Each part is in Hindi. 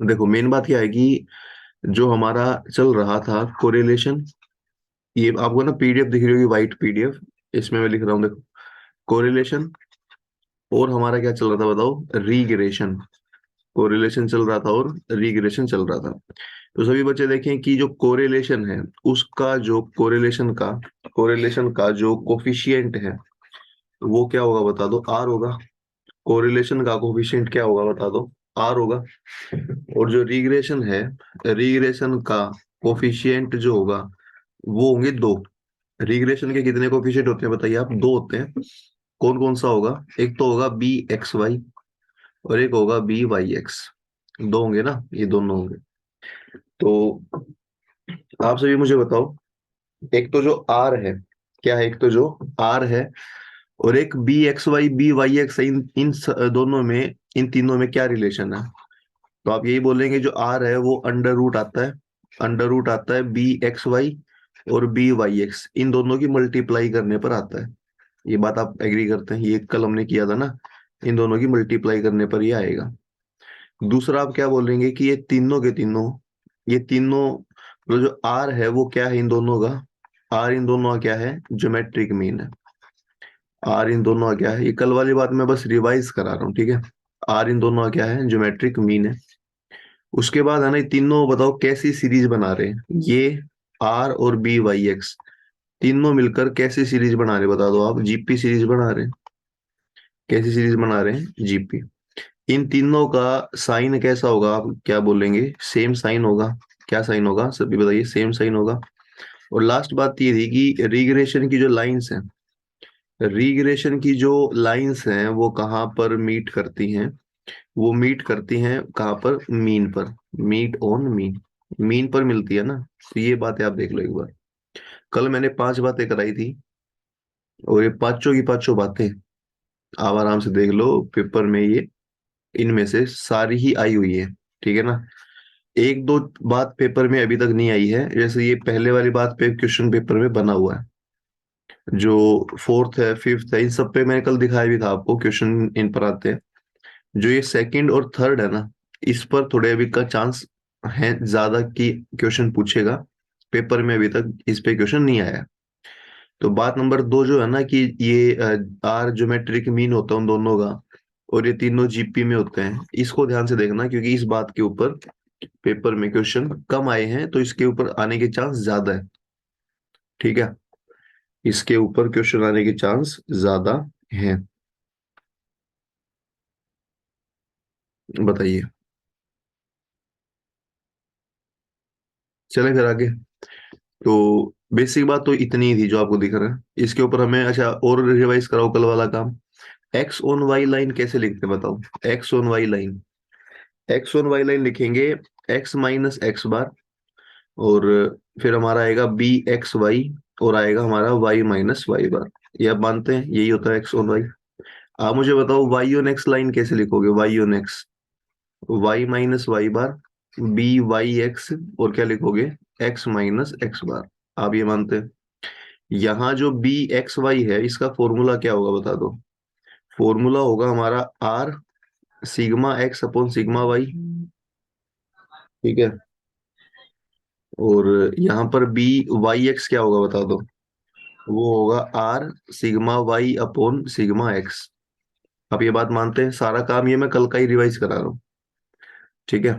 देखो मेन बात क्या है कि जो हमारा चल रहा था कोरिलेशन, ये आपको ना पीडीएफ दिख रही होगी, वाइट पीडीएफ। इसमें मैं लिख रहा हूँ, देखो, कोरिलेशन। और हमारा क्या चल रहा था बताओ? रीग्रेशन। कोरिलेशन चल रहा था और रीग्रेशन चल रहा था। तो सभी बच्चे देखें कि जो कोरिलेशन है, उसका जो कोरिलेशन का जो कोफिशिएंट है वो क्या होगा बता दो? आर होगा। कोरिलेशन का कोफिशिएंट क्या होगा बता दो? आर होगा। और जो रीग्रेशन है, रीग्रेशन का कोफिशिएंट जो होगा वो होंगे दो। रीग्रेशन के कितने कोफिशिएंट होते हैं बताइए आप? दो होते हैं। कौन कौन सा होगा? एक तो होगा बी एक्स वाई और एक होगा बी वाई एक्स। दो होंगे ना, ये दोनों होंगे। तो आप सभी मुझे बताओ, एक तो जो आर है, क्या है? एक तो जो आर है और एक बी वाई एक्स है। दोनों में, इन तीनों में क्या रिलेशन है? तो आप यही बोलेंगे जो आर है वो अंडर रूट आता है। अंडर रूट आता है बी एक्स वाई और बी वाई एक्स, इन दोनों की मल्टीप्लाई करने पर आता है। ये बात आप एग्री करते हैं? ये कल हमने किया था ना, इन दोनों की मल्टीप्लाई करने पर ये आएगा। दूसरा आप क्या बोलेंगे कि ये तीनों के तीनों, ये तीनों, तो जो आर है वो क्या है इन दोनों का? आर इन दोनों का क्या है? ज्योमेट्रिक मीन है। आर इन दोनों का क्या है? ये कल वाली बात मैं बस रिवाइज करा रहा हूँ, ठीक है। आर इन दोनों का क्या है? ज्योमेट्रिक मीन है। उसके बाद है ना, ये तीनों बताओ कैसी सीरीज बना रहे हैं? ये आर और बी वाई एक्स तीनों मिलकर कैसी सीरीज बना रहे हैं बता दो आप? जीपी सीरीज बना रहे हैं। कैसी सीरीज बना रहे हैं? जीपी। इन तीनों का साइन कैसा होगा? आप क्या बोलेंगे? सेम साइन होगा। क्या साइन होगा सभी बताइए? सेम साइन होगा। और लास्ट बात ये थी कि रीग्रेशन की जो लाइंस हैं, रीग्रेशन की जो लाइंस हैं वो कहाँ पर मीट करती हैं? वो मीट करती हैं कहाँ पर? मीन पर। Meet on mean. मीन पर मिलती है ना। तो ये बातें आप देख लो एक बार। कल मैंने 5 बातें कराई थी और ये पांचों की पांचों बातें आप आराम से देख लो पेपर में। ये इनमें से सारी ही आई हुई है, ठीक है ना। एक दो बात पेपर में अभी तक नहीं आई है, जैसे ये पहले वाली बात पे क्वेश्चन पेपर में बना हुआ है। जो फोर्थ है, फिफ्थ है, इन सब पे मैंने कल दिखाया भी था आपको, क्वेश्चन इन पर आते हैं। जो ये सेकंड और थर्ड है ना, इस पर थोड़े अभी का चांस है ज्यादा कि क्वेश्चन पूछेगा। पेपर में अभी तक इस पे क्वेश्चन नहीं आया। तो बात नंबर 2 जो है ना कि ये आर ज्योमेट्रिक मीन होता है उन दोनों का, और ये तीनों जीपी में होते हैं। इसको ध्यान से देखना क्योंकि इस बात के ऊपर पेपर में क्वेश्चन कम आए हैं, तो इसके ऊपर आने के चांस ज्यादा है, ठीक है। इसके ऊपर क्वेश्चन आने के चांस ज्यादा हैं। बताइए। चले फिर आगे। तो बेसिक बात तो इतनी ही थी जो आपको दिख रहा है। इसके ऊपर हमें अच्छा और रिवाइज कराओ कल वाला काम। एक्स ऑन वाई लाइन कैसे लिखते हैं बताओ? X on y line, x on y line लिखेंगे एक्स माइनस एक्स बार, और फिर हमारा आएगा बी एक्स वाई, और आएगा हमारा वाई माइनस वाई बार। ये आप मानते हैं यही होता है एक्स ऑन वाई? आप मुझे बताओ वाई ऑन एक्स लाइन कैसे लिखोगे? Y on x, y minus y bar, b y x, और क्या लिखोगे? X minus x bar. आप ये मानते हैं? यहाँ जो बी एक्स वाई है इसका फॉर्मूला क्या होगा बता दो? फॉर्मूला होगा हमारा r sigma x upon sigma y, ठीक है। और यहाँ पर बी वाई एक्स क्या होगा बता दो? वो होगा r sigma y upon sigma x. आप ये बात मानते हैं? सारा काम ये मैं कल का ही रिवाइज करा रहा हूँ, ठीक है।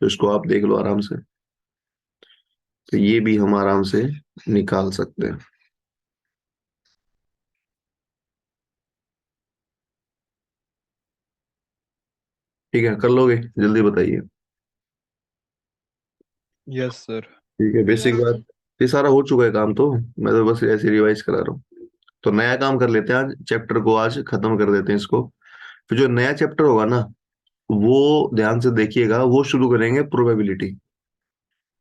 तो इसको आप देख लो आराम से। तो ये भी हम आराम से निकाल सकते हैं, ठीक है। कर लोगे? जल्दी बताइए। Yes sir. ठीक है, बेसिक बात, ये सारा हो चुका है काम तो। मैं तो बस ऐसे रिवाइज करा रहा हूँ। तो नया काम कर लेते हैं आज, चैप्टर को आज खत्म कर देते हैं इसको। फिर जो नया चैप्टर होगा ना, वो ध्यान से देखिएगा, वो शुरू करेंगे प्रोबेबिलिटी।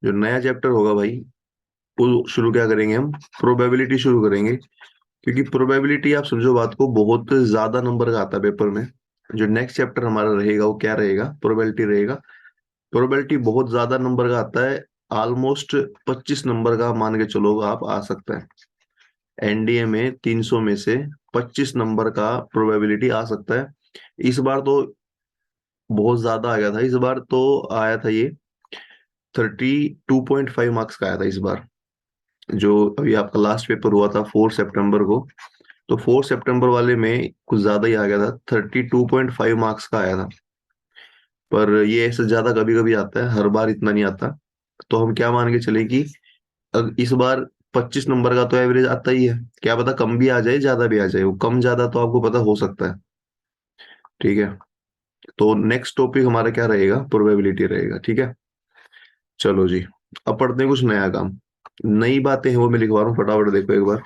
जो नया चैप्टर होगा भाई, वो शुरू क्या करेंगे हम? प्रोबेबिलिटी शुरू करेंगे। क्योंकि प्रोबेबिलिटी आप समझो बात को, बहुत ज्यादा नंबर का आता है पेपर में। जो नेक्स्ट चैप्टर हमारा रहेगा वो क्या रहेगा? प्रोबेबिलिटी रहेगा। प्रोबेबिलिटी बहुत ज्यादा नंबर का आता है। ऑलमोस्ट 25 नंबर का मान के चलो आप आ सकता है। एनडीए में 300 में से 25 नंबर का प्रोबेबिलिटी आ सकता है। इस बार तो बहुत ज्यादा आ गया था इस बार, तो आया था ये 32.5 मार्क्स का आया था इस बार। जो अभी आपका लास्ट पेपर हुआ था 4 सितंबर को, तो 4 सितंबर वाले में कुछ ज्यादा ही आ गया था, 32.5 मार्क्स का आया था। पर ये ऐसे ज्यादा कभी कभी आता है, हर बार इतना नहीं आता। तो हम क्या मान के चले कि इस बार 25 नंबर का तो एवरेज आता ही है, क्या पता कम भी आ जाए ज्यादा भी आ जाए, वो कम ज्यादा तो आपको पता हो सकता है। ठीक है, तो नेक्स्ट टॉपिक हमारा क्या रहेगा, प्रोबेबिलिटी रहेगा। ठीक है, चलो जी, अब पढ़ते हैं कुछ नया काम। नई बातें हैं वो मैं लिखवा रहा हूँ, फटाफट देखो एक बार।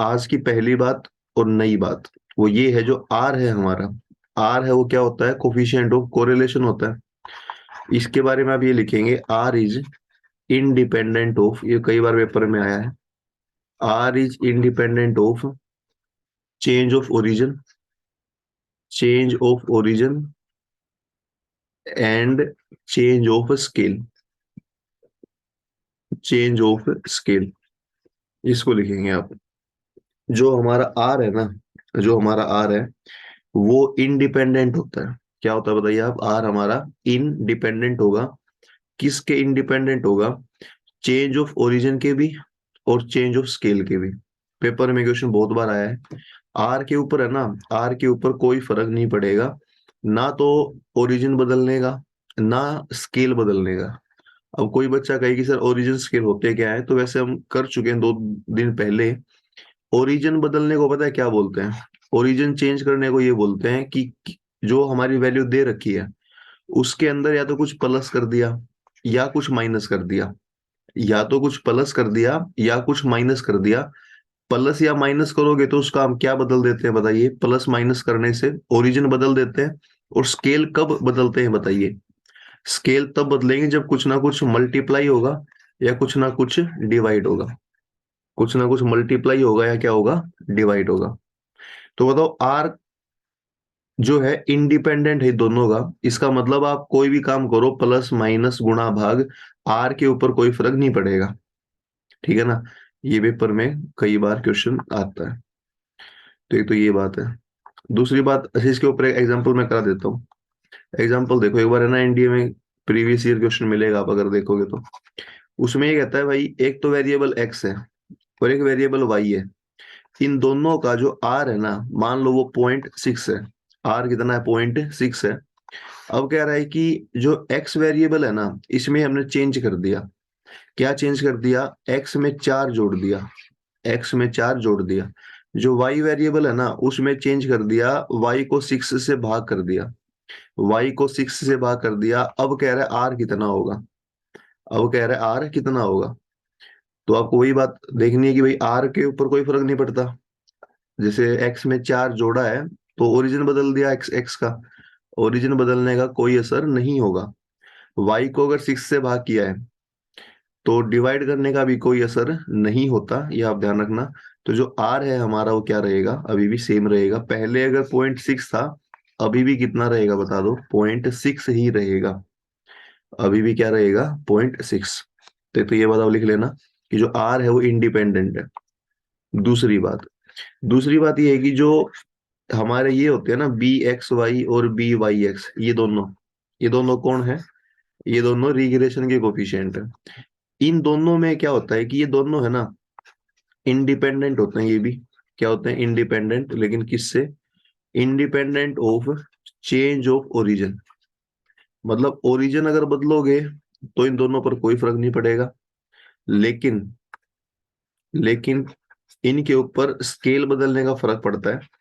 आज की पहली बात और नई बात वो ये है, जो आर है हमारा, आर है वो क्या होता है, कोफिशिएंट ऑफ कोरिलेशन होता है। इसके बारे में आप ये लिखेंगे, आर इज इंडिपेंडेंट ऑफ, ये कई बार पेपर में आया है, r is independent of change of origin, change of origin and change of scale, change of scale, इसको लिखेंगे आप। जो हमारा आर है ना, जो हमारा आर है वो इंडिपेंडेंट होता है। क्या होता है बताइए आप, आर हमारा इंडिपेंडेंट होगा, किसके इंडिपेंडेंट होगा, चेंज ऑफ ओरिजिन के भी और चेंज ऑफ स्केल के भी। पेपर में क्वेश्चन बहुत बार आया है। आर के ऊपर है ना, आर के ऊपर कोई फर्क नहीं पड़ेगा, ना तो ओरिजिन बदलने का, ना स्केल बदलने का। अब कोई बच्चा कहे कि सर ओरिजिन स्केल होते क्या है, तो वैसे हम कर चुके हैं 2 दिन पहले। ओरिजिन बदलने को पता है क्या बोलते हैं, ओरिजिन चेंज करने को ये बोलते हैं कि जो हमारी वैल्यू दे रखी है उसके अंदर या तो कुछ प्लस कर दिया या कुछ माइनस कर दिया, या तो कुछ प्लस कर दिया या कुछ माइनस कर दिया। प्लस या माइनस करोगे तो उसका हम क्या बदल देते हैं बताइए, प्लस माइनस करने से ओरिजिन बदल देते हैं। और स्केल कब बदलते हैं बताइए, स्केल तब बदलेंगे जब कुछ ना कुछ मल्टीप्लाई होगा या कुछ ना कुछ डिवाइड होगा, कुछ ना कुछ मल्टीप्लाई होगा या क्या होगा, डिवाइड होगा। तो बताओ आर जो है इंडिपेंडेंट है दोनों का, इसका मतलब आप कोई भी काम करो प्लस माइनस गुणा भाग, आर के ऊपर कोई फर्क नहीं पड़ेगा। ठीक है ना, ये पेपर में कई बार क्वेश्चन आता है। तो एक तो ये बात है। दूसरी बात, अच्छा इसके ऊपर एक एग्जांपल मैं करा देता हूँ। एग्जांपल देखो एक बार, है ना, एनडीए में प्रीवियस ईयर क्वेश्चन मिलेगा आप अगर देखोगे तो। उसमें ये कहता है भाई, एक तो वेरिएबल एक्स है और एक वेरिएबल वाई है, इन दोनों का जो आर है ना, मान लो वो 0.6 है, आर कितना है, 0.6 है। अब कह रहा है कि जो एक्स वेरिएबल है ना, इसमें हमने चेंज कर दिया, क्या चेंज कर दिया, एक्स में 4 जोड़ दिया, एक्स में 4 जोड़ दिया। जो वाई वेरिएबल है ना, उसमें चेंज कर दिया, वाई को 6 से भाग कर दिया, वाई को 6 से भाग कर दिया। अब कह रहा है आर कितना होगा, अब कह रहा है आर कितना होगा। तो आपको वही बात देखनी है कि भाई आर के ऊपर कोई फर्क नहीं पड़ता, जैसे एक्स में 4 जोड़ा है तो ओरिजिन बदल दिया एक्स एक्स का, ओरिजिन बदलने का कोई असर नहीं होगा। वाई को अगर 6 से भाग किया है तो डिवाइड करने का भी कोई असर नहीं होता, ये आप ध्यान रखना। तो जो आर है हमारा वो क्या रहेगा, अभी भी सेम रहेगा। पहले अगर 0.6 था, अभी भी कितना रहेगा बता दो, 0.6 ही रहेगा, अभी भी क्या रहेगा, 0.6। तो ये बात आप लिख लेना कि जो आर है वो इंडिपेंडेंट है। दूसरी बात, दूसरी बात ये है कि जो हमारे ये होते हैं ना, बी एक्स वाई और बी वाई एक्स, ये दोनों कौन है, ये दोनों रिग्रेशन के कोफिशिएंट है। इन दोनों में क्या होता है कि ये दोनों है ना इंडिपेंडेंट होते हैं, ये भी क्या होते हैं, इंडिपेंडेंट, लेकिन किससे, independent of change of origin. मतलब ओरिजिन अगर बदलोगे तो इन दोनों पर कोई फर्क नहीं पड़ेगा, लेकिन लेकिन इनके ऊपर स्केल बदलने का फर्क पड़ता है।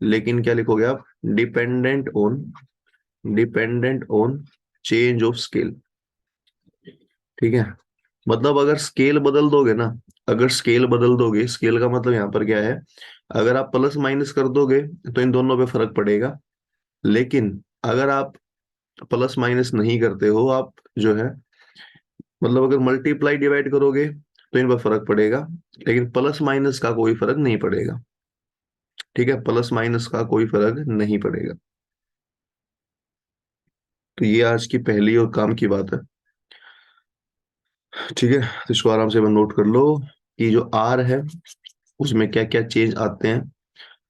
लेकिन क्या लिखोगे आप, dependent on, dependent on change of scale. ठीक है, मतलब अगर स्केल बदल दोगे ना, अगर स्केल बदल दोगे, स्केल का मतलब यहाँ पर क्या है, अगर आप प्लस माइनस कर दोगे तो इन दोनों पे फर्क पड़ेगा। लेकिन अगर आप प्लस माइनस नहीं करते हो, आप जो है, मतलब अगर मल्टीप्लाई डिवाइड करोगे तो इन पर फर्क पड़ेगा, लेकिन प्लस माइनस का कोई फर्क नहीं पड़ेगा। ठीक है, प्लस माइनस का कोई फर्क नहीं पड़ेगा। तो ये आज की पहली और काम की बात है। ठीक है, तो इसको आराम से नोट कर लो कि जो आर है उसमें क्या क्या चेंज आते हैं,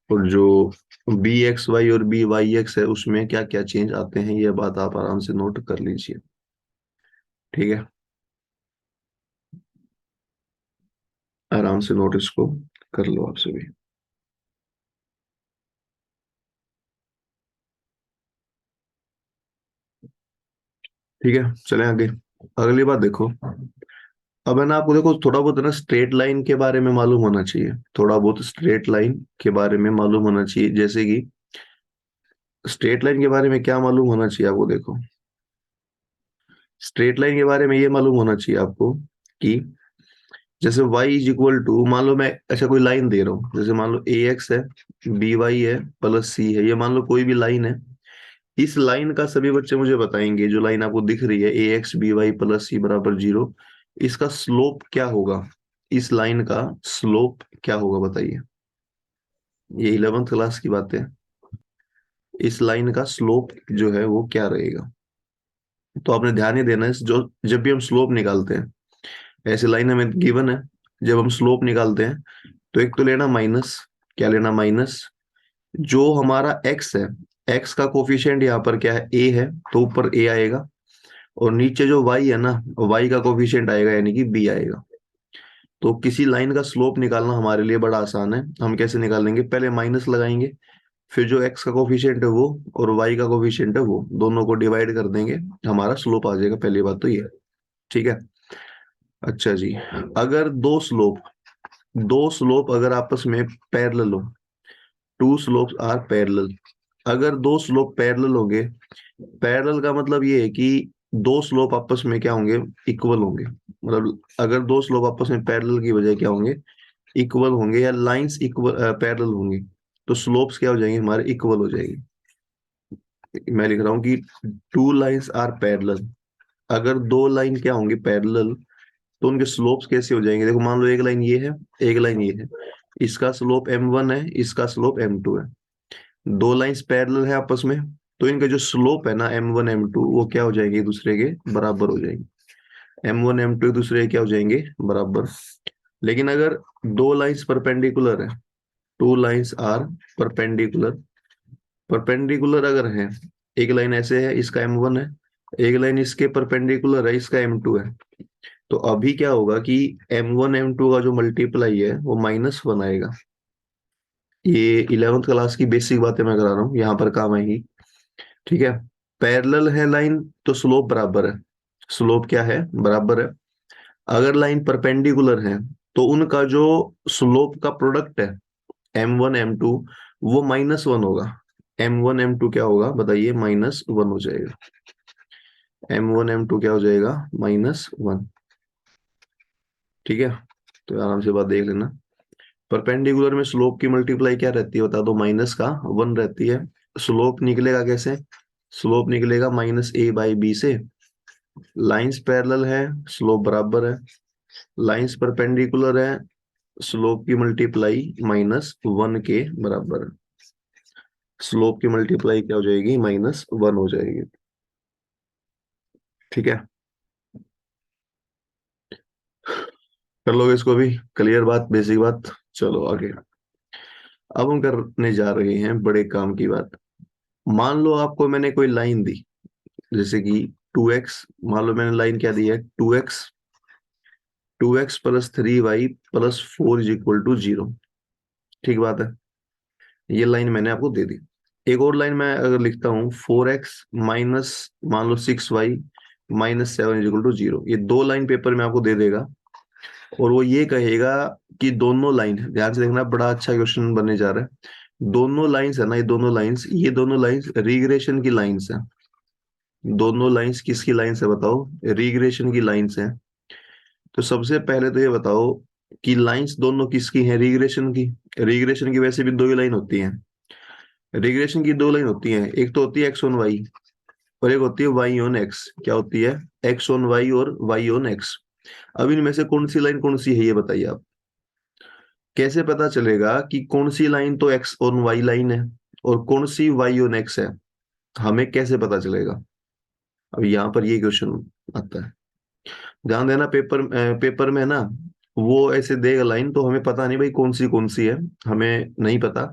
और जो बी एक्स वाई और बी वाई एक्स है, उसमें क्या क्या चेंज आते हैं, ये बात आप आराम से नोट कर लीजिए। ठीक है, आराम से नोट इसको कर लो आप सभी। ठीक है, चलें आगे। अगली बात देखो। अब है ना, आपको देखो थोड़ा बहुत है ना स्ट्रेट लाइन के बारे में मालूम होना चाहिए, थोड़ा बहुत स्ट्रेट लाइन के बारे में मालूम होना चाहिए। जैसे कि स्ट्रेट लाइन के बारे में क्या मालूम होना चाहिए आपको, देखो स्ट्रेट लाइन के बारे में ये मालूम होना चाहिए आपको कि जैसे y इज इक्वल टू, मान लो मैं अच्छा कोई लाइन दे रहा हूँ, जैसे मान लो ए एक्स है, बी वाई है, प्लस सी है, ये मान लो कोई भी लाइन है। इस लाइन का सभी बच्चे मुझे बताएंगे, जो लाइन आपको दिख रही है ए एक्स बी वाई प्लस सी बराबर 0, इसका स्लोप क्या होगा, इस लाइन का स्लोप क्या होगा बताइए। ये 11th क्लास की बात है। इस लाइन का स्लोप जो है वो क्या रहेगा, तो आपने ध्यान ही देना है। जो जब भी हम स्लोप निकालते हैं, ऐसे लाइन हमें गिवन है, जब हम स्लोप निकालते हैं तो एक तो लेना माइनस, क्या लेना माइनस, जो हमारा x है, x का कोफिशिएंट यहाँ पर क्या है, a है, तो ऊपर a आएगा, और नीचे जो y है ना, y का कोफिशिएंट आएगा यानी कि b आएगा। तो किसी लाइन का स्लोप निकालना हमारे लिए बड़ा आसान है। हम कैसे निकालेंगे, पहले माइनस लगाएंगे, फिर जो x का कोफिशिएंट है वो और y का कोफिशिएंट है वो, दोनों को डिवाइड कर देंगे, हमारा स्लोप आ जाएगा। पहली बात तो ये। ठीक है, अच्छा जी। अगर दो स्लोप अगर आपस में पैरेलल हो, टू स्लोप्स आर पैरेलल, अगर दो स्लोप पैरेलल होंगे, पैरेलल का मतलब ये है कि दो स्लोप आपस में क्या होंगे, इक्वल होंगे। मतलब अगर दो स्लोप आपस में पैरेलल की बजाय क्या होंगे, इक्वल होंगे, या लाइंस इक्वल पैरेलल होंगी, तो स्लोप्स क्या हो जाएंगे, हमारे इक्वल हो जाएंगे। मैं लिख रहा हूँ कि टू लाइंस आर पैरेलल, अगर दो लाइन क्या होंगे पैरेलल, तो उनके स्लोप्स कैसे हो जाएंगे। देखो मान लो एक लाइन ये है, एक लाइन ये है, इसका स्लोप m1 है, इसका स्लोप m2 है, दो लाइंस पैरेलल है आपस में, तो इनका जो स्लोप है ना m1 m2, वो क्या हो जाएंगे, एक दूसरे के बराबर हो जाएंगे। m1 m2 एक दूसरे के क्या हो जाएंगे, बराबर। लेकिन अगर दो लाइंस परपेंडिकुलर है, two lines are perpendicular, perpendicular अगर है, एक लाइन ऐसे है, इसका m1 है, एक लाइन इसके परपेंडिकुलर है, इसका m2 है, तो अभी क्या होगा कि m1 m2 का जो मल्टीप्लाई है वो -1 आएगा। ये 11th क्लास की बेसिक बातें मैं करा रहा हूँ, यहाँ पर काम आएगी। ठीक है, पैरेलल है लाइन तो स्लोप बराबर है, स्लोप क्या है, बराबर है। अगर लाइन परपेंडिकुलर है तो उनका जो स्लोप का प्रोडक्ट है m1 m2, वो -1 होगा। m1 m2 क्या होगा बताइए, -1 हो जाएगा। m1 m2 क्या हो जाएगा, -1। ठीक है, तो आराम से बात देख लेना। परपेंडिकुलर में स्लोप की मल्टीप्लाई क्या रहती है बता दो, -1 रहती है। स्लोप निकलेगा कैसे, स्लोप निकलेगा -a/b से। लाइंस पैरेलल है, स्लोप बराबर है। लाइंस परपेंडिकुलर है, स्लोप की मल्टीप्लाई -1 के बराबर है। स्लोप की मल्टीप्लाई क्या हो जाएगी, -1 हो जाएगी। ठीक है, कर लोगे इसको भी, क्लियर बात, बेसिक बात। चलो आगे। अब हम करने जा रहे हैं बड़े काम की बात। मान लो आपको मैंने कोई लाइन दी, जैसे कि 2x, मान लो मैंने लाइन क्या दी है, 2x plus 3y plus 4 is equal to 0। ठीक बात है, ये लाइन मैंने आपको दे दी। एक और लाइन मैं अगर लिखता हूँ 4x माइनस मान लो 6y minus 7 is equal to 0, ये दो लाइन पेपर में आपको दे देगा, और वो ये कहेगा कि दोनों लाइन, ध्यान से देखना बड़ा अच्छा क्वेश्चन बनने जा रहा है, दोनों लाइंस है ना, ये दोनों लाइंस रिग्रेशन की लाइंस है। दोनों लाइंस किसकी लाइंस है बताओ, रिग्रेशन की लाइंस है। तो सबसे पहले तो ये बताओ कि लाइंस दोनों किसकी हैं, रिग्रेशन की। रिग्रेशन की वैसे भी दो ही लाइन होती हैं, रिग्रेशन की दो लाइन होती हैं, एक तो होती है एक्स ऑन वाई, और एक होती है वाई ऑन एक्स। क्या होती है, एक्स ऑन वाई और वाई ऑन एक्स। अब इनमें से कौन सी लाइन कौन सी है, ये बताइए आप। कैसे पता चलेगा कि कौन सी लाइन तो एक्स ऑन वाई लाइन है और कौन सी वाई ऑन एक्स है, हमें कैसे पता चलेगा। अब यहाँ पर ये क्वेश्चन आता है, ध्यान देना। पेपर में ना, वो ऐसे देगा लाइन, तो हमें पता नहीं भाई कौन सी है, हमें नहीं पता।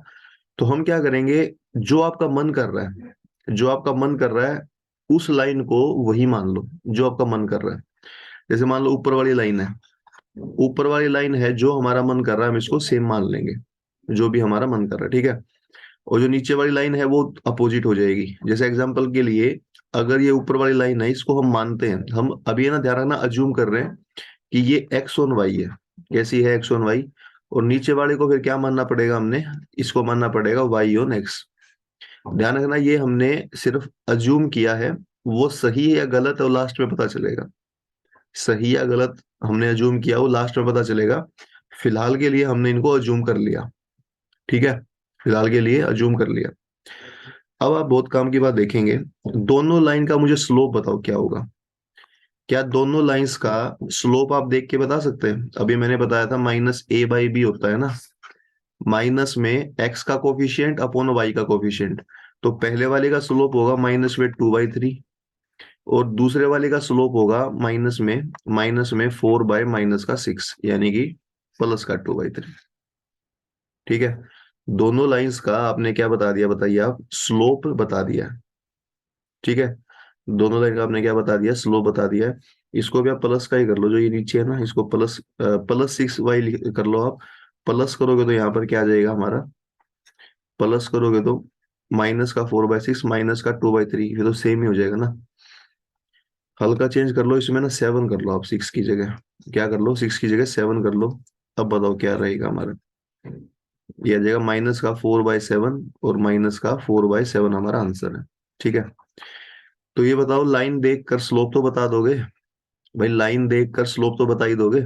तो हम क्या करेंगे, जो आपका मन कर रहा है, जो आपका मन कर रहा है उस लाइन को वही मान लो, जो आपका मन कर रहा है। जैसे मान लो ऊपर वाली लाइन है, ऊपर वाली लाइन है, जो हमारा मन कर रहा है हम इसको सेम मान लेंगे, जो भी हमारा मन कर रहा है, ठीक है। और जो नीचे वाली लाइन है वो अपोजिट हो जाएगी। जैसे एग्जांपल के लिए, अगर ये ऊपर वाली लाइन है, इसको हम मानते हैं, हम अभी है ना ध्यान रखना, अज्यूम कर रहे हैं कि ये एक्स ऑन वाई है। कैसी है एक्स ऑन वाई, और नीचे वाले को फिर क्या मानना पड़ेगा, हमने इसको मानना पड़ेगा वाई ऑन एक्स। ध्यान रखना, ये हमने सिर्फ अज्यूम किया है, वो सही है या गलत है वो लास्ट में पता चलेगा। सही या गलत हमने अज्यूम किया, वो लास्ट में पता चलेगा। फिलहाल के लिए हमने इनको अज्यूम कर लिया, ठीक है, फिलहाल के लिए अज्यूम कर लिया। अब आप बहुत काम की बात देखेंगे, दोनों लाइन का मुझे स्लोप बताओ क्या होगा। क्या दोनों लाइंस का स्लोप आप देख के बता सकते हैं? अभी मैंने बताया था -a/b होता है ना, माइनस में एक्स का कोफिशिएंट अपॉन वाई का कोफिशिएंट। तो पहले वाले का स्लोप होगा -2/3, और दूसरे वाले का स्लोप होगा माइनस में 4/-6, यानी कि +2/3। ठीक है, दोनों लाइंस का आपने क्या बता दिया, बताइए आप, स्लोप बता दिया। ठीक है, दोनों लाइन का आपने क्या बता दिया, स्लोप बता दिया है। इसको भी आप प्लस का ही कर लो, जो ये नीचे है ना, इसको +6y कर लो आप। प्लस करोगे तो यहाँ पर क्या आ जाएगा हमारा, प्लस करोगे तो माइनस का 4/6 माइनस का 2/3, ये तो सेम ही हो जाएगा ना। हल्का चेंज कर लो इसमें ना, 7 कर लो आप 6 की जगह। क्या कर लो, 6 की जगह 7 कर लो। अब बताओ क्या रहेगा हमारा, ये आ जाएगा -4/7, और -4/7 हमारा आंसर है। ठीक है, तो ये बताओ, लाइन देख कर स्लोप तो बता दोगे भाई, लाइन देख कर स्लोप तो बता ही दोगे।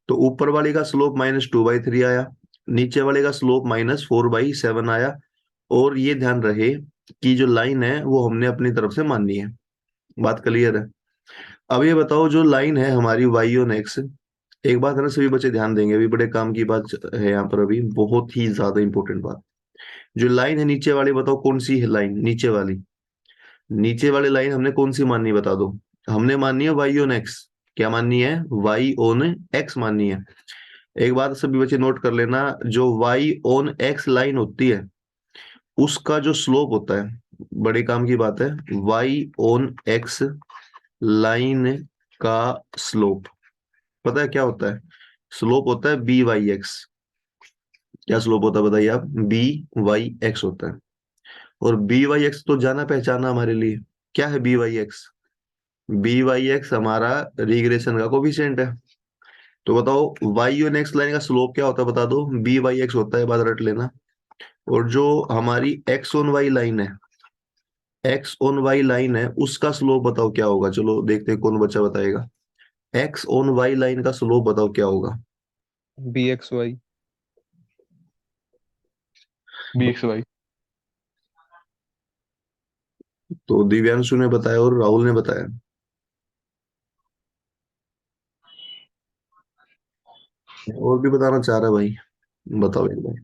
तो ऊपर वाले का स्लोप -2/3 आया, नीचे वाले का स्लोप -4/7 आया। और ये ध्यान रहे कि जो लाइन है वो हमने अपनी तरफ से माननी है। बात क्लियर है? अब ये बताओ, जो लाइन है हमारी वाई ऑन एक्स, एक बात है ना, सभी बच्चे ध्यान देंगे, अभी बड़े काम की बात है यहाँ पर, अभी बहुत ही ज्यादा इंपॉर्टेंट बात। जो लाइन है नीचे वाली, बताओ कौन सी है लाइन नीचे वाली, नीचे वाली लाइन हमने कौन सी माननी है बता दो। हमने माननी है वाई ऑन एक्स। क्या माननी है, वाई ऑन एक्स माननी है। एक बात सभी बच्चे नोट कर लेना, जो वाई ऑन एक्स लाइन होती है उसका जो स्लोप होता है, बड़े काम की बात है, वाई ऑन एक्स लाइन का स्लोप पता है क्या होता है? स्लोप होता है b/x। क्या स्लोप होता है बताइए आप, b/x होता है। और b/x तो जाना पहचाना हमारे लिए। क्या है b/x? b/x हमारा रिग्रेशन का कोफिशिएंट है। तो बताओ वाई और नेक्स्ट लाइन का स्लोप क्या होता है बता दो, b/x होता है, बात रट लेना। और जो हमारी x ऑन y लाइन है, x ऑन y लाइन है, उसका स्लोप बताओ क्या होगा। चलो देखते हैं कौन बच्चा बताएगा। x ऑन y लाइन का स्लोप बताओ क्या होगा। BXY BXY। तो दिव्यांशु ने बताया और राहुल ने बताया। और भी बताना चाह रहा है भाई, बताओ एक बार।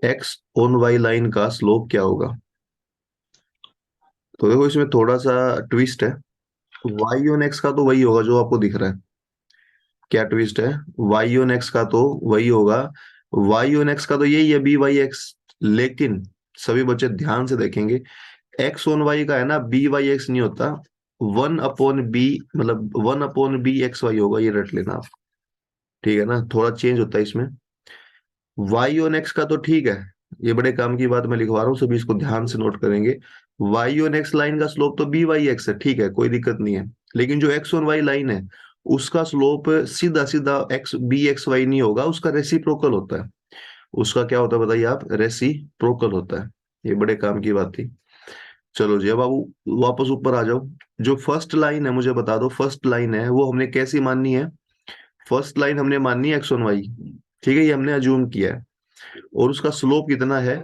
एक्स ऑन वाई लाइन का स्लोप क्या होगा। तो देखो इसमें थोड़ा सा ट्विस्ट है, वाई ऑन एक्स का तो वही होगा जो आपको दिख रहा है। क्या ट्विस्ट है, वाई ऑन एक्स का तो वही होगा, वाई ऑन एक्स का तो यही है b/x। लेकिन सभी बच्चे ध्यान से देखेंगे, एक्स ऑन वाई का है ना, b/x नहीं होता, 1/b, मतलब 1/b(x, y) होगा, ये रट लेना आप। ठीक है ना, थोड़ा चेंज होता है इसमें। वाई ऑन एक्स का तो ठीक है, ये बड़े काम की बात मैं लिखवा रहा हूँ, सभी इसको ध्यान से नोट करेंगे। वाई ऑन एक्स लाइन का स्लोप तो b/x है, ठीक है, कोई दिक्कत नहीं है। लेकिन जो एक्स ऑन वाई लाइन है उसका स्लोप सीधा सीधा b/x, y नहीं होगा, उसका रेसिप्रोकल होता है। उसका क्या होता है बताइए आप, रेसिप्रोकल होता है। ये बड़े काम की बात थी। चलो जी, अब आप वापस ऊपर आ जाओ। जो फर्स्ट लाइन है मुझे बता दो, फर्स्ट लाइन है वो हमने कैसी माननी है। फर्स्ट लाइन हमने माननी है एक्स ऑन वाई, ठीक है, ये हमने अज्यूम किया है। और उसका स्लोप कितना है,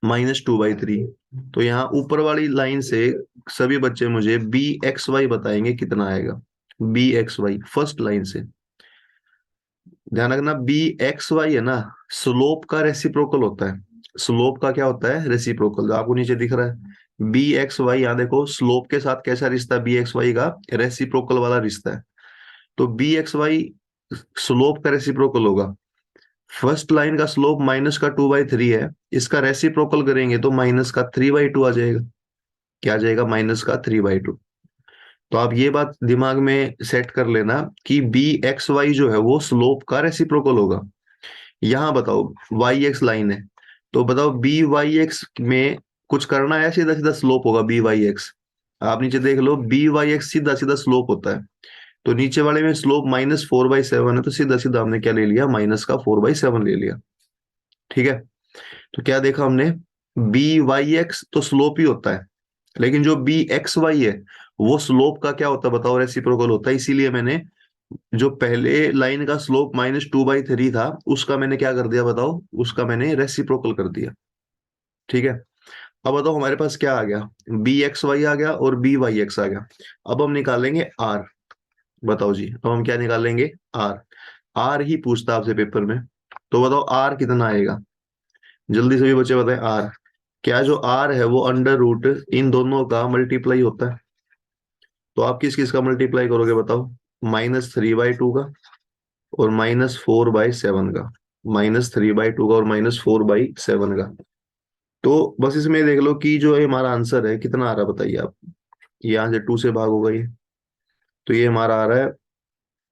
-2/3। तो यहाँ ऊपर वाली लाइन से सभी बच्चे मुझे b/x, y बताएंगे कितना आएगा। b/x, y फर्स्ट लाइन से ध्यान रखना, b/x, y है ना, स्लोप का रेसिप्रोकल होता है। स्लोप का क्या होता है, रेसिप्रोकल, जो आपको नीचे दिख रहा है b/x, y। यहाँ देखो स्लोप के साथ कैसा रिश्ता है, b/x, y का रेसिप्रोकल वाला रिश्ता है। तो b/x, y स्लोप का रेसिप्रोकल होगा। फर्स्ट लाइन का स्लोप माइनस का 2/3 है, इसका रेसिप्रोकल करेंगे तो माइनस का 3/2 आ जाएगा। क्या आ जाएगा? माइनस का 3/2। तो आप ये बात दिमाग में सेट कर लेना कि बी एक्स वाई जो है वो स्लोप का रेसिप्रोकल होगा। यहाँ बताओ, वाई एक्स लाइन है, तो बताओ बी वाई एक्स में कुछ करना है, सीधा सीधा स्लोप होगा बी वाई एक्स। आप नीचे देख लो, बी वाई एक्स सीधा सीधा स्लोप होता है। तो नीचे वाले में स्लोप -4/7 है, तो सीधा सीधा हमने क्या ले लिया? माइनस का 4/7 ले लिया। ठीक है। तो क्या देखा हमने? बी वाई एक्स तो स्लोप ही होता है, लेकिन जो बी एक्स वाई है वो स्लोप का क्या होता है बताओ? रेसिप्रोकल होता है। इसीलिए मैंने जो पहले लाइन का स्लोप -2/3 था, उसका मैंने क्या कर दिया बताओ? उसका मैंने रेसिप्रोकल कर दिया। ठीक है। अब बताओ हमारे पास क्या आ गया? बी एक्स वाई आ गया और बी वाई एक्स आ गया। अब हम निकालेंगे आर। बताओ जी, अब हम क्या निकालेंगे? आर। आर ही पूछता आपसे पेपर में, तो बताओ आर कितना आएगा? जल्दी से भी बच्चे बताएं आर। क्या जो आर है वो अंडर रूट इन दोनों का मल्टीप्लाई होता है? तो आप किस किस का मल्टीप्लाई करोगे बताओ? -3/2 का और -4/7 का। -3/2 का और -4/7 का। तो बस इसमें देख लो कि जो ये हमारा आंसर है कितना आ रहा है, बताइए आप। यहाँ से 2 से भाग होगा ये, तो ये हमारा आ रहा है।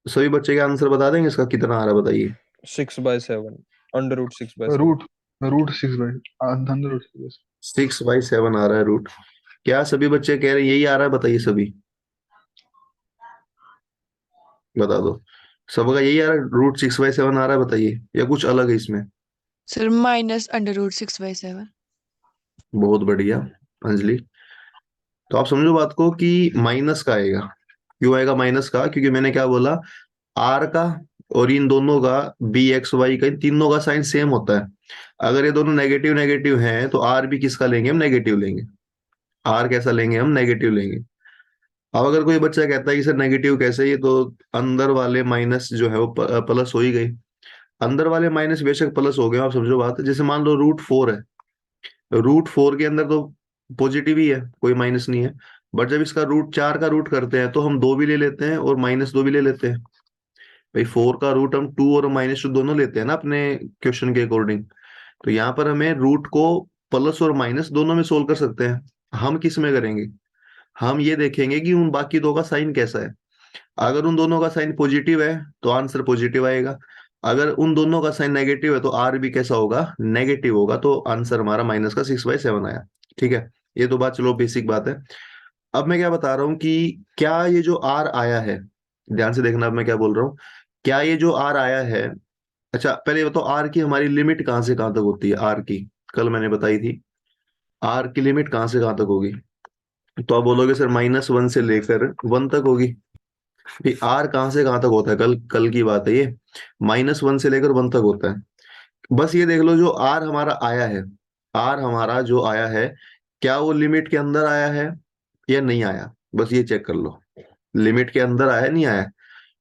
सभी बच्चे के आंसर बता देंगे इसका कितना आ रहा है? बताइए। 6/7, √6/7। रूट रूट 6/, अंदर रूट 6। 6/7 आ रहा है रूट। क्या सभी बच्चे कह रहे हैं यही आ रहा है? बताइए सभी, बता दो। सबका यही आ रहा है, √6/7 आ रहा है? बताइए, या कुछ अलग है इसमें? सर -√6/7। बहुत बढ़िया अंजलि। तो आप समझो बात को कि माइनस का आएगा। क्यों आएगा माइनस का? क्योंकि मैंने क्या बोला, आर का और इन दोनों का, बी एक्स वाई का, इन तीनों का साइन सेम होता है। अगर ये दोनों नेगेटिव नेगेटिव हैं तो आर भी किसका लेंगे? हम नेगेटिव लेंगे। आर कैसा लेंगे? हम नेगेटिव लेंगे। अब अगर कोई बच्चा कहता है कि सर नेगेटिव कैसे, ये तो अंदर वाले माइनस जो है वो प्लस हो ही गई। अंदर वाले माइनस बेशक प्लस हो गए, आप समझो बात। जैसे मान लो √4 है, √4 के अंदर तो पॉजिटिव ही है, कोई माइनस नहीं है। बट जब इसका √4 का रूट करते हैं तो हम 2 भी ले लेते हैं और -2 भी ले लेते हैं। भाई 4 का रूट हम 2 और -2 दोनों लेते हैं ना अपने क्वेश्चन के अकॉर्डिंग। तो यहाँ पर हमें रूट को प्लस और माइनस दोनों में सोल्व कर सकते हैं। हम किस में करेंगे? हम ये देखेंगे कि उन बाकी दो का साइन कैसा है। अगर उन दोनों का साइन पॉजिटिव है तो आंसर पॉजिटिव आएगा। अगर उन दोनों का साइन नेगेटिव है तो आर भी कैसा होगा? नेगेटिव होगा। तो आंसर हमारा माइनस का 6/7 आया। ठीक है। ये तो बात चलो बेसिक बात है। अब मैं क्या बता रहा हूँ कि क्या ये जो आर आया है, ध्यान से देखना अब मैं क्या बोल रहा हूँ। क्या ये जो आर आया है, अच्छा पहले ये बताओ आर की हमारी लिमिट कहाँ से कहाँ तक होती है? आर की कल मैंने बताई थी। आर की लिमिट कहाँ से कहाँ तक होगी? तो आप बोलोगे सर -1 से लेकर 1 तक होगी। ये आर कहाँ से कहाँ तक होता है? कल कल की बात है ये। -1 से लेकर 1 तक होता है। बस ये देख लो, जो आर हमारा आया है, आर हमारा जो आया है, क्या वो लिमिट के अंदर आया है या नहीं आया? बस ये चेक कर लो, लिमिट के अंदर आया नहीं आया।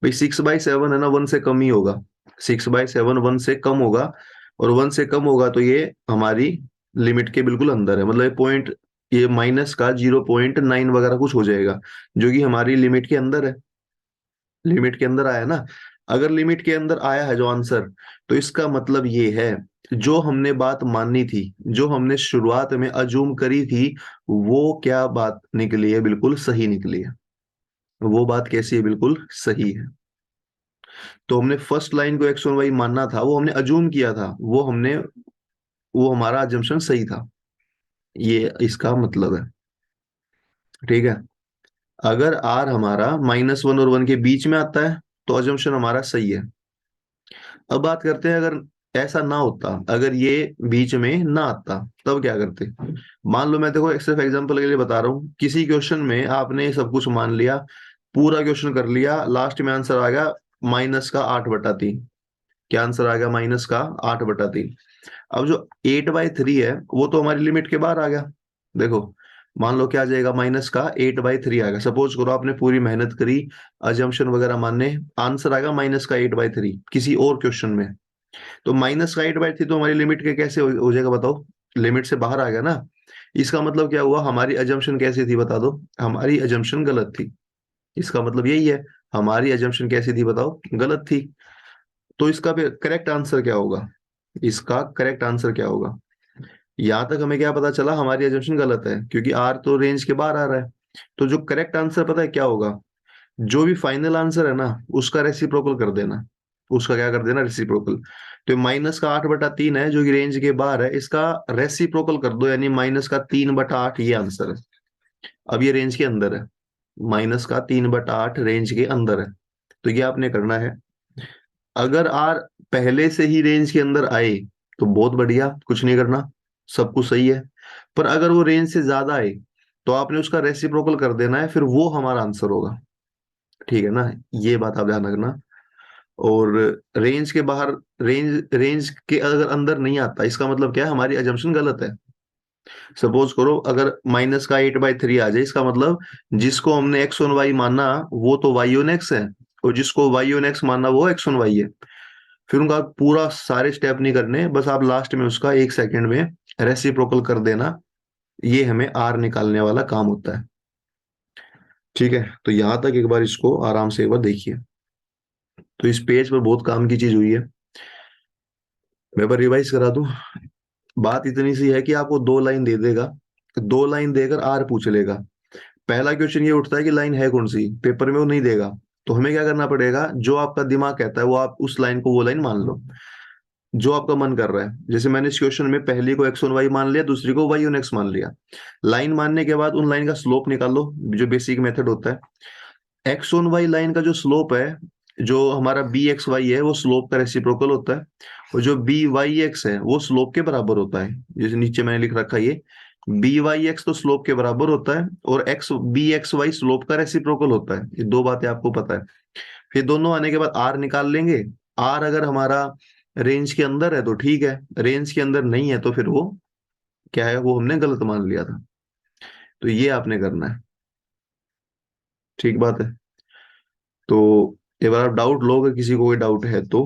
भाई 6/7 है ना, 1 से कम ही होगा। 6/7 1 से कम होगा, और 1 से कम होगा तो ये हमारी लिमिट के बिल्कुल अंदर है। मतलब ये पॉइंट, ये माइनस का 0.9 वगैरह कुछ हो जाएगा, जो कि हमारी लिमिट के अंदर है। लिमिट के अंदर आया ना। अगर लिमिट के अंदर आया है जो आंसर, तो इसका मतलब ये है, जो हमने बात माननी थी, जो हमने शुरुआत में अजूम करी थी, वो क्या बात निकली है? बिल्कुल सही निकली है। वो बात कैसी है? बिल्कुल सही है। तो हमने फर्स्ट लाइन को एक्स और वाई मानना था, वो हमने अजूम किया था, वो हमारा अजम्पशन सही था। ये इसका मतलब है। ठीक है। अगर आर हमारा -1 और 1 के बीच में आता है तो अजम्पशन हमारा सही है। अब बात करते हैं, अगर ऐसा ना होता, अगर ये बीच में ना आता, तब क्या करते? मान लो, मैं देखो सिर्फ एग्जांपल के लिए बता रहा हूँ, किसी क्वेश्चन में आपने सब कुछ मान लिया, पूरा क्वेश्चन कर लिया, लास्ट में आंसर आ गया -8/3। क्या आंसर आ गया? -8/3। अब जो 8/3 है वो तो हमारी लिमिट के बाहर आ गया। देखो, मान लो क्या आ जाएगा? -8/3 आ गया। सपोज करो आपने पूरी मेहनत करी, अजम्पशन वगैरह मानने, आंसर आएगा -8/3 किसी और क्वेश्चन में। तो -8/3 तो हमारी लिमिट के कैसे हो जाएगा बताओ? लिमिट से बाहर आ गया ना। इसका मतलब क्या हुआ? हमारी अजम्पशन कैसी थी बता दो? हमारी अजम्पशन गलत थी। इसका मतलब यही है, हमारी अजम्पशन कैसी थी बताओ? गलत थी। तो इसका करेक्ट आंसर क्या होगा? इसका करेक्ट आंसर क्या होगा? यहां तक हमें क्या पता चला, हमारी एजम्पशन गलत है क्योंकि आर तो रेंज के बाहर आ रहा है। तो जो करेक्ट आंसर पता है क्या होगा? जो भी फाइनल आंसर है ना, उसका रेसिप्रोकल कर देना। उसका क्या कर देना? रेसिप्रोकल। तो -8/3 है जो कि रेंज के बाहर है, इसका रेसिप्रोकल कर दो, यानी -3/8 ये आंसर है। अब ये रेंज के अंदर है, -3/8 रेंज के अंदर है। तो ये आपने करना है। अगर आर पहले से ही रेंज के अंदर आए तो बहुत बढ़िया, कुछ नहीं करना, सब कुछ सही है। पर अगर वो रेंज से ज्यादा आए तो आपने उसका रेसिप्रोकल कर देना है, फिर वो हमारा आंसर होगा। ठीक है ना? ये बात आप ध्यान रखना। और रेंज के बाहर, रेंज रेंज के अगर अंदर नहीं आता, इसका मतलब क्या है? हमारी अजम्पशन गलत है। सपोज करो अगर -8/3 आ जाए, इसका मतलब जिसको हमने एक्स ऑन वाई माना वो तो वाई ऑन एक्स है, और जिसको वाई ऑन एक्स माना वो एक्स ऑन वाई है। फिर उनका पूरा सारे स्टेप नहीं करने, बस आप लास्ट में उसका 1 सेकंड में रेसिप्रोकल कर देना। ये हमें आर निकालने वाला काम होता है। ठीक है, तो यहां तक एक बार इसको आराम से एक बार देखिए। तो इस पेज पर बहुत काम की चीज हुई है। मैं एक बार रिवाइज करा दूं। बात इतनी सी है कि आपको 2 लाइन दे देगा, 2 लाइन देकर आर पूछ लेगा। पहला क्वेश्चन ये उठता है कि लाइन है कौन सी, पेपर में वो नहीं देगा। तो हमें क्या करना पड़ेगा? जो आपका दिमाग कहता है वो आप उस लाइन को वो लाइन मान लो, जो आपका मन कर रहा है। जैसे मैंने इस क्वेश्चन में पहली को एक्स ऑन वाई मान लिया, दूसरी को वाई ऑन एक्स मान लिया। लाइन मानने के बाद उन लाइन का स्लोप निकालो, जो बेसिक मेथड होता है। एक्स ऑन वाई लाइन का जो स्लोप है, जो हमारा बी एक्स वाई है, वो स्लोप का रेसिप्रोकल होता है। और जो बी वाई एक्स है वो स्लोप के बराबर होता है। जैसे नीचे मैंने लिख रखा है, ये बी वाई एक्स तो स्लोप के बराबर होता है, और x b x y slope का रेसिप्रोकल होता है। ये दो बातें आपको पता है। फिर दोनों आने के बाद आर निकाल लेंगे। आर अगर हमारा रेंज के अंदर है तो ठीक है, रेंज के अंदर नहीं है तो फिर वो क्या है? वो हमने गलत मान लिया था। तो ये आपने करना है। ठीक बात है। तो एक बार आप डाउट लो, अगर किसी को कोई डाउट है तो।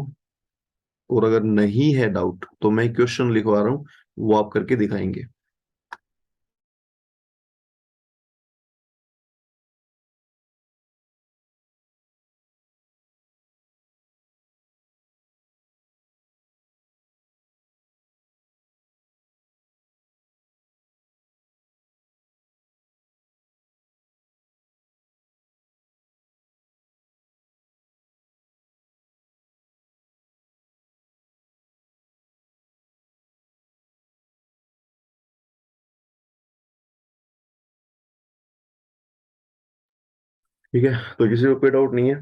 और अगर नहीं है डाउट तो मैं क्वेश्चन लिखवा रहा हूँ, वो आप करके दिखाएंगे। ठीक है, तो किसी को कोई डाउट नहीं है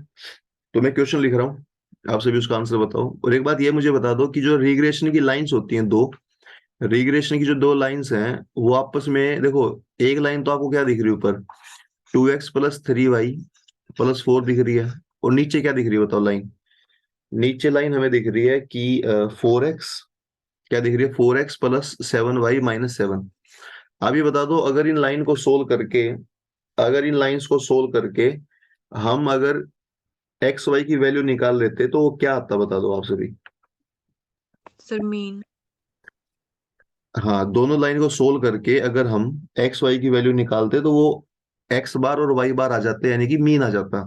तो मैं क्वेश्चन लिख रहा हूँ, आप सभी उसका आंसर बताओ। और एक बात ये मुझे बता दो कि जो रिग्रेशन की लाइंस होती हैं दो, रिग्रेशन की जो 2 लाइंस हैं वो आपस में देखो। एक लाइन तो आपको क्या दिख रही है ऊपर? 2x + 3y + 4 दिख रही है। और नीचे क्या दिख रही है बताओ लाइन? नीचे लाइन हमें दिख रही है कि 4x, क्या दिख रही है? 4x + 7y - 7। आप ये बता दो, अगर इन लाइन को सोल्व करके, अगर इन लाइंस को सोल्व करके हम अगर एक्स वाई की वैल्यू निकाल लेते तो वो क्या आता, बता दो आप सभी। Sir mean. हाँ, दोनों लाइन को सोल्व करके अगर हम एक्स वाई की वैल्यू निकालते तो वो एक्स बार और वाई बार आ जाते, यानी कि मीन आ जाता।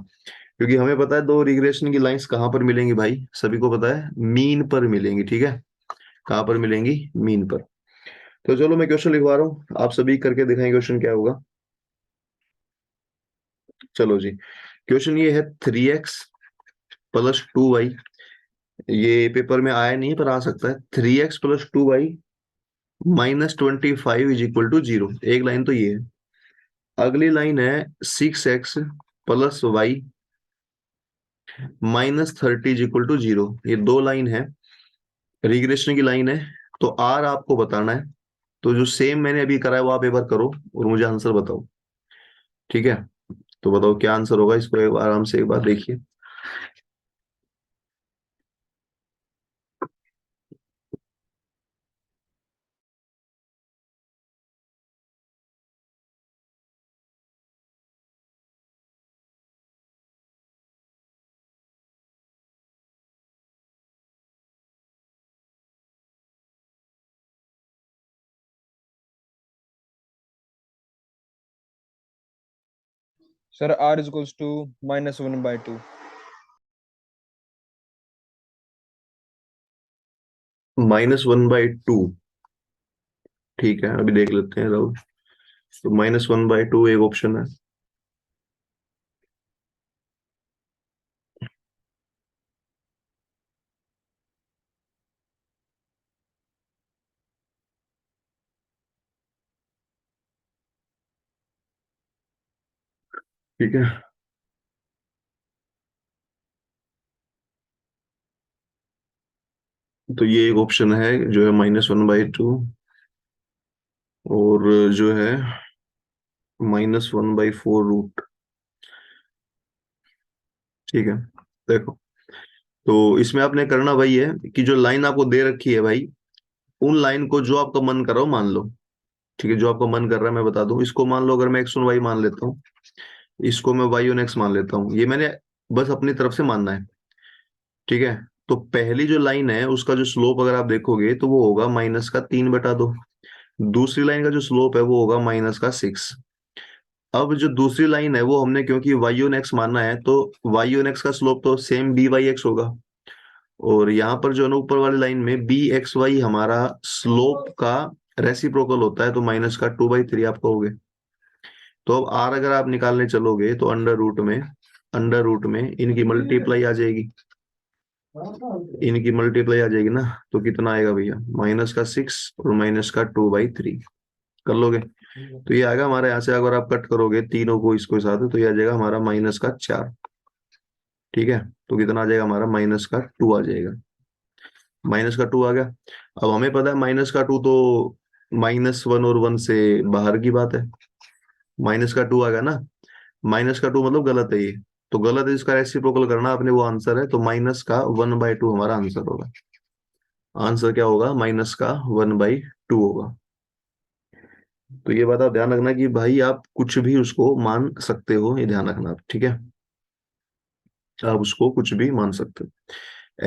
क्योंकि हमें पता है दो रिग्रेशन की लाइंस कहाँ पर मिलेंगी भाई, सभी को पता है, मीन पर मिलेंगी। ठीक है, कहाँ पर मिलेंगी? मीन पर। तो चलो मैं क्वेश्चन लिखवा रहा हूँ, आप सभी करके दिखाएंगे क्वेश्चन क्या होगा। चलो जी, क्वेश्चन ये है 3x + 2y। ये पेपर में आया नहीं पर आ सकता है। 3x + 2y - 25 = 0। एक लाइन तो ये है। अगली लाइन है 6x + y - 30 = 0। ये 2 लाइन है, रिग्रेशन की लाइन है। तो आर आपको बताना है। तो जो सेम मैंने अभी करा है वो आप एक बार करो और मुझे आंसर बताओ। ठीक है, तो बताओ क्या आंसर होगा, इसको एक बार आराम से एक बार देखिए। Sir, r is equals to -1/2. -1/2। ठीक है, अभी देख लेते हैं राहुल। तो -1/2 एक ऑप्शन है। ठीक है, तो ये एक ऑप्शन है जो है -1/2, और जो है -1/4 रूट। ठीक है, देखो, तो इसमें आपने करना वही है कि जो लाइन आपको दे रखी है भाई, उन लाइन को जो आपका मन कर रहा हो मान लो। ठीक है, जो आपका मन कर रहा है मैं बता दूं, इसको मान लो, अगर मैं x और y मान लेता हूँ, इसको मैं y और x मान लेता हूँ, ये मैंने बस अपनी तरफ से मानना है। ठीक है, तो पहली जो लाइन है उसका जो स्लोप अगर आप देखोगे तो वो होगा -3/2। दूसरी लाइन का जो स्लोप है वो होगा -6। अब जो दूसरी लाइन है वो हमने क्योंकि y और x मानना है, तो y और x का स्लोप तो सेम b/x होगा। और यहाँ पर जो है ना ऊपर वाली लाइन में bxy हमारा स्लोप का रेसिप्रोकल होता है, तो -2/3 आप कहोगे। तो अब r अगर आप निकालने चलोगे तो अंडर रूट में इनकी मल्टीप्लाई आ जाएगी। इनकी मल्टीप्लाई आ जाएगी ना, तो कितना आएगा भैया, -6 और -2/3 कर लोगे। तो ये आएगा हमारे यहाँ से, अगर आप कट करोगे तीनों को इसको साथ, तो ये आ जाएगा हमारा -4। ठीक है, तो कितना आ जाएगा हमारा, -2 आ जाएगा। -2 आ गया। अब हमें पता है -2 तो -1 और 1 से बाहर की बात है। -2 आ गया ना, -2 मतलब गलत है ये। तो गलत है, इसका रेसिप्रोकल करना आपने, वो आंसर है, तो -1/2 हमारा आंसर होगा। आंसर क्या होगा, -1/2 होगा। तो ये बात आप ध्यान रखना कि भाई आप कुछ भी उसको मान सकते हो, ये ध्यान रखना आप। ठीक है, आप उसको कुछ भी मान सकते हो,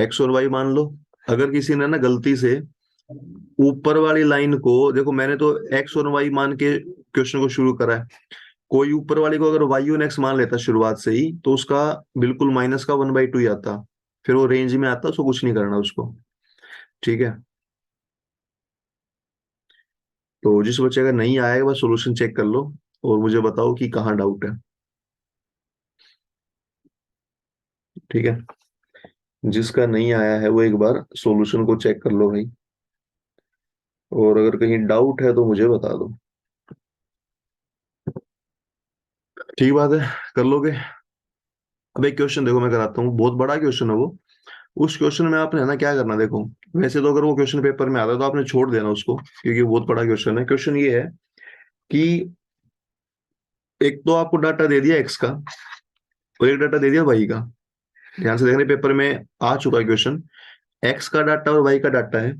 एक्स और वाई मान लो। अगर किसी ने ना गलती से ऊपर वाली लाइन को, देखो मैंने तो एक्स और वाई मान के क्वेश्चन को शुरू करा है, कोई ऊपर वाले को अगर वाई और एक्स मान लेता शुरुआत से ही, तो उसका बिल्कुल -1/2 ही आता, फिर वो रेंज में आता, उसको कुछ नहीं करना उसको। ठीक है, तो जिस बच्चे का नहीं आएगा बस सोल्यूशन चेक कर लो और मुझे बताओ कि कहाँ डाउट है। ठीक है, जिसका नहीं आया है वो एक बार सॉल्यूशन को चेक कर लो भाई, और अगर कहीं डाउट है तो मुझे बता दो। ठीक बात है, कर लोगे। अब एक क्वेश्चन देखो मैं कराता हूँ, बहुत बड़ा क्वेश्चन है वो। उस क्वेश्चन में आपने है ना क्या करना, देखो वैसे तो अगर वो क्वेश्चन पेपर में आता है तो आपने छोड़ देना उसको, क्योंकि बहुत बड़ा क्वेश्चन है। क्वेश्चन ये है कि एक तो आपको डाटा दे दिया एक्स का और एक डाटा दे दिया वाई का। ध्यान से देखने, पेपर में आ चुका है क्वेश्चन। एक्स का डाटा और वाई का डाटा है।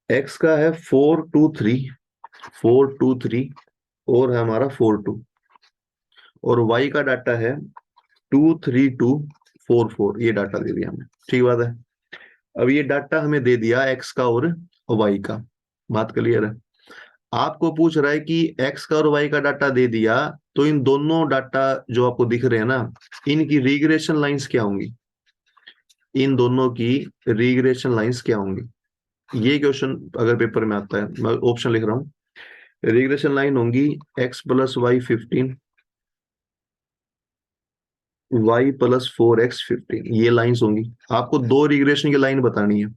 एक्स का है 4 2 3 और है हमारा 4 2, और वाई का डाटा है 2 3 2 4 4। ये डाटा दे दिया हमें, ठीक बात है। अब ये डाटा हमें दे दिया एक्स का और वाई का, बात क्लियर है। आपको पूछ रहा है कि एक्स का और वाई का डाटा दे दिया, तो इन दोनों डाटा जो आपको दिख रहे हैं ना, इनकी रिग्रेशन लाइंस क्या होंगी, इन दोनों की रिग्रेशन लाइंस क्या होंगी। ये क्वेश्चन अगर पेपर में आता है, मैं ऑप्शन लिख रहा हूँ। रिग्रेशन लाइन होंगी x+y 15, y+4x 15, ये लाइंस होंगी। आपको दो रिग्रेशन की लाइन बतानी है।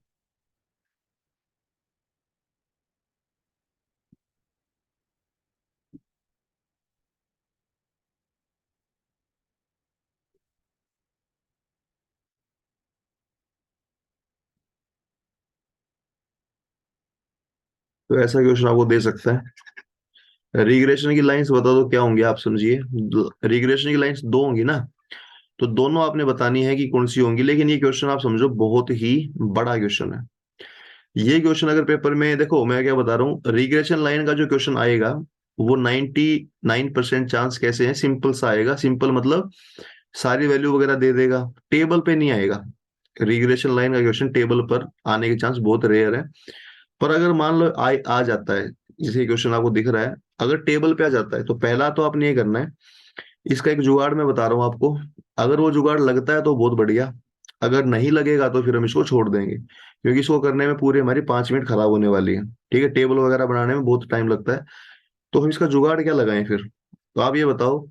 तो ऐसा क्वेश्चन आपको दे सकता है। रिग्रेशन की लाइंस बता दो क्या होंगी, आप समझिए। रिग्रेशन की लाइंस दो होंगी ना, तो दोनों आपने बतानी है कि कौन सी होंगी। लेकिन ये क्वेश्चन आप समझो बहुत ही बड़ा क्वेश्चन है। ये क्वेश्चन अगर पेपर में, देखो मैं क्या बता रहा हूँ, रिग्रेशन लाइन का जो क्वेश्चन आएगा वो 99% चांस कैसे है, सिंपल सा आएगा। सिंपल मतलब सारी वैल्यू वगैरह दे देगा, टेबल पे नहीं आएगा। रिग्रेशन लाइन का क्वेश्चन टेबल पर आने के चांस बहुत रेयर है। पर अगर मान लो आ जाता है, जैसे क्वेश्चन आपको दिख रहा है, अगर टेबल पे आ जाता है, तो पहला तो आपने ये करना है, इसका एक जुगाड़ मैं बता रहा हूँ आपको। अगर वो जुगाड़ लगता है तो बहुत बढ़िया, अगर नहीं लगेगा तो फिर हम इसको छोड़ देंगे, क्योंकि इसको करने में पूरे हमारी 5 मिनट खराब होने वाली है। ठीक है, टेबल वगैरह बनाने में बहुत टाइम लगता है, तो हम इसका जुगाड़ क्या लगाएं फिर? तो आप ये बताओ,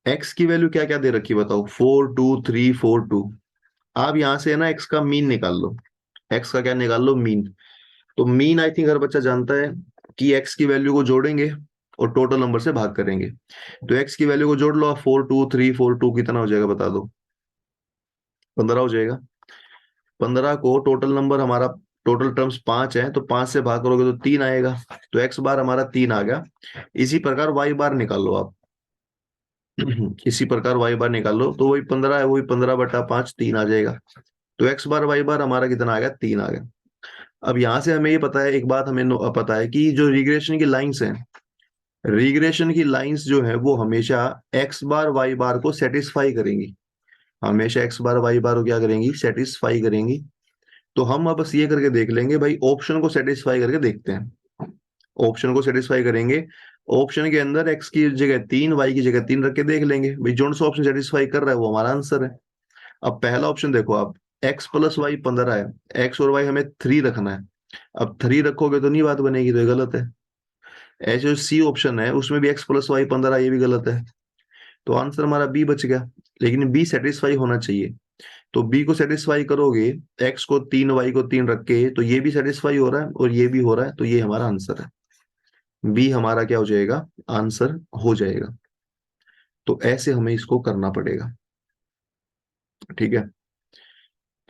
एक्स की वैल्यू क्या क्या दे रखी है बताओ, 4 2 3 4 2। आप यहाँ से है ना एक्स का मीन निकाल लो, एक्स का क्या निकाल लो, मीन। तो मीन आई थिंक हर बच्चा जानता है कि एक्स की वैल्यू को जोड़ेंगे और टोटल नंबर से भाग करेंगे। तो एक्स की वैल्यू को जोड़ लो आप, 4 2 3 4 2 कितना हो जाएगा बता दो? 15 हो जाएगा। 15 को टोटल नंबर हमारा, टोटल टर्म्स 5 है, तो 5 से भाग करोगे तो 3 आएगा, तो एक्स बार हमारा 3 आ गया। इसी प्रकार वाई बार निकाल लो आप। इसी प्रकार वाई बार निकाल लो, तो वही 15 है, वही 15/5 3 आ जाएगा। तो एक्स बार वाई बार हमारा कितना आ गया, 3 आ गया। अब यहां से हमें ये पता है, एक बात हमें पता है कि जो रिग्रेशन की लाइंस हैं, रिग्रेशन की लाइंस जो है वो हमेशा एक्स बार वाई बार को सेटिस्फाई करेंगी, हमेशा एक्स बार वाई बार को क्या करेंगी, सेटिस्फाई करेंगी। तो हम अब बस ये करके देख लेंगे भाई, ऑप्शन को सेटिस्फाई करके देखते हैं। ऑप्शन को सेटिस्फाई करेंगे, ऑप्शन के अंदर एक्स की जगह 3 वाई की जगह 3 रख के देख लेंगे भाई, जोन सा ऑप्शन सेटिस्फाई कर रहा है वो हमारा आंसर है। अब पहला ऑप्शन देखो आप, एक्स प्लस वाई 15 है, एक्स और वाई हमें 3 रखना है। अब 3 रखोगे तो नहीं बात बनेगी, तो ये गलत है। ऐसे जो सी ऑप्शन है उसमें भी एक्स प्लस वाई 15, ये भी गलत है। तो आंसर हमारा बी बच गया, लेकिन बी सेटिस्फाई होना चाहिए। तो बी को सेटिस्फाई करोगे, एक्स को 3 वाई को 3 रख के, तो ये भी सेटिस्फाई हो रहा है और ये भी हो रहा है, तो ये हमारा आंसर है। बी हमारा क्या हो जाएगा, आंसर हो जाएगा। तो ऐसे हमें इसको करना पड़ेगा। ठीक है,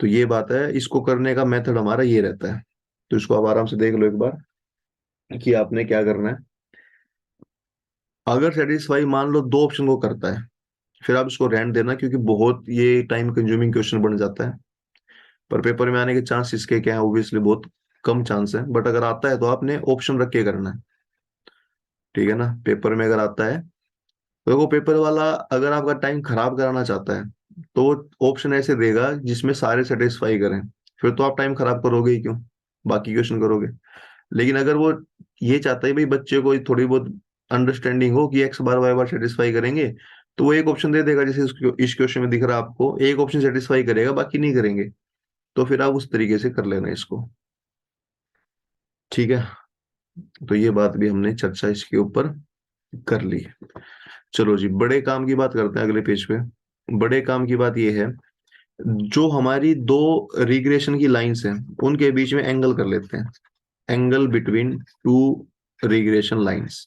तो ये बात है, इसको करने का मेथड हमारा ये रहता है। तो इसको आप आराम से देख लो एक बार कि आपने क्या करना है। अगर सेटिस्फाई मान लो दो ऑप्शन को करता है, फिर आप इसको रहने देना, क्योंकि बहुत ये टाइम कंज्यूमिंग क्वेश्चन बन जाता है। पर पेपर में आने के चांस इसके क्या है, ऑब्वियसली बहुत कम चांस है, बट अगर आता है तो आपने ऑप्शन रख के करना है। ठीक है ना, पेपर में अगर आता है तो देखो, पेपर वाला अगर आपका टाइम खराब कराना चाहता है तो ऑप्शन ऐसे देगा जिसमें सारे सेटिस्फाई करें, फिर तो आप टाइम खराब करोगे ही क्यों, बाकी क्वेश्चन करोगे। लेकिन अगर वो ये चाहता है भाई बच्चे को थोड़ी बहुत अंडरस्टैंडिंग हो कि एक्स बार वाई बार सेटिस्फाई करेंगे, तो वो एक ऑप्शन दे देगा, जैसे इस क्वेश्चन में दिख रहा है आपको, एक ऑप्शन सेटिस्फाई करेगा बाकी नहीं करेंगे। तो फिर आप उस तरीके से कर लेना इसको। ठीक है, तो ये बात भी हमने चर्चा इसके ऊपर कर ली। चलो जी, बड़े काम की बात करते हैं अगले पेज पे। बड़े काम की बात ये है, जो हमारी दो रिग्रेशन की लाइंस हैं उनके बीच में एंगल कर लेते हैं, angle between two regression lines.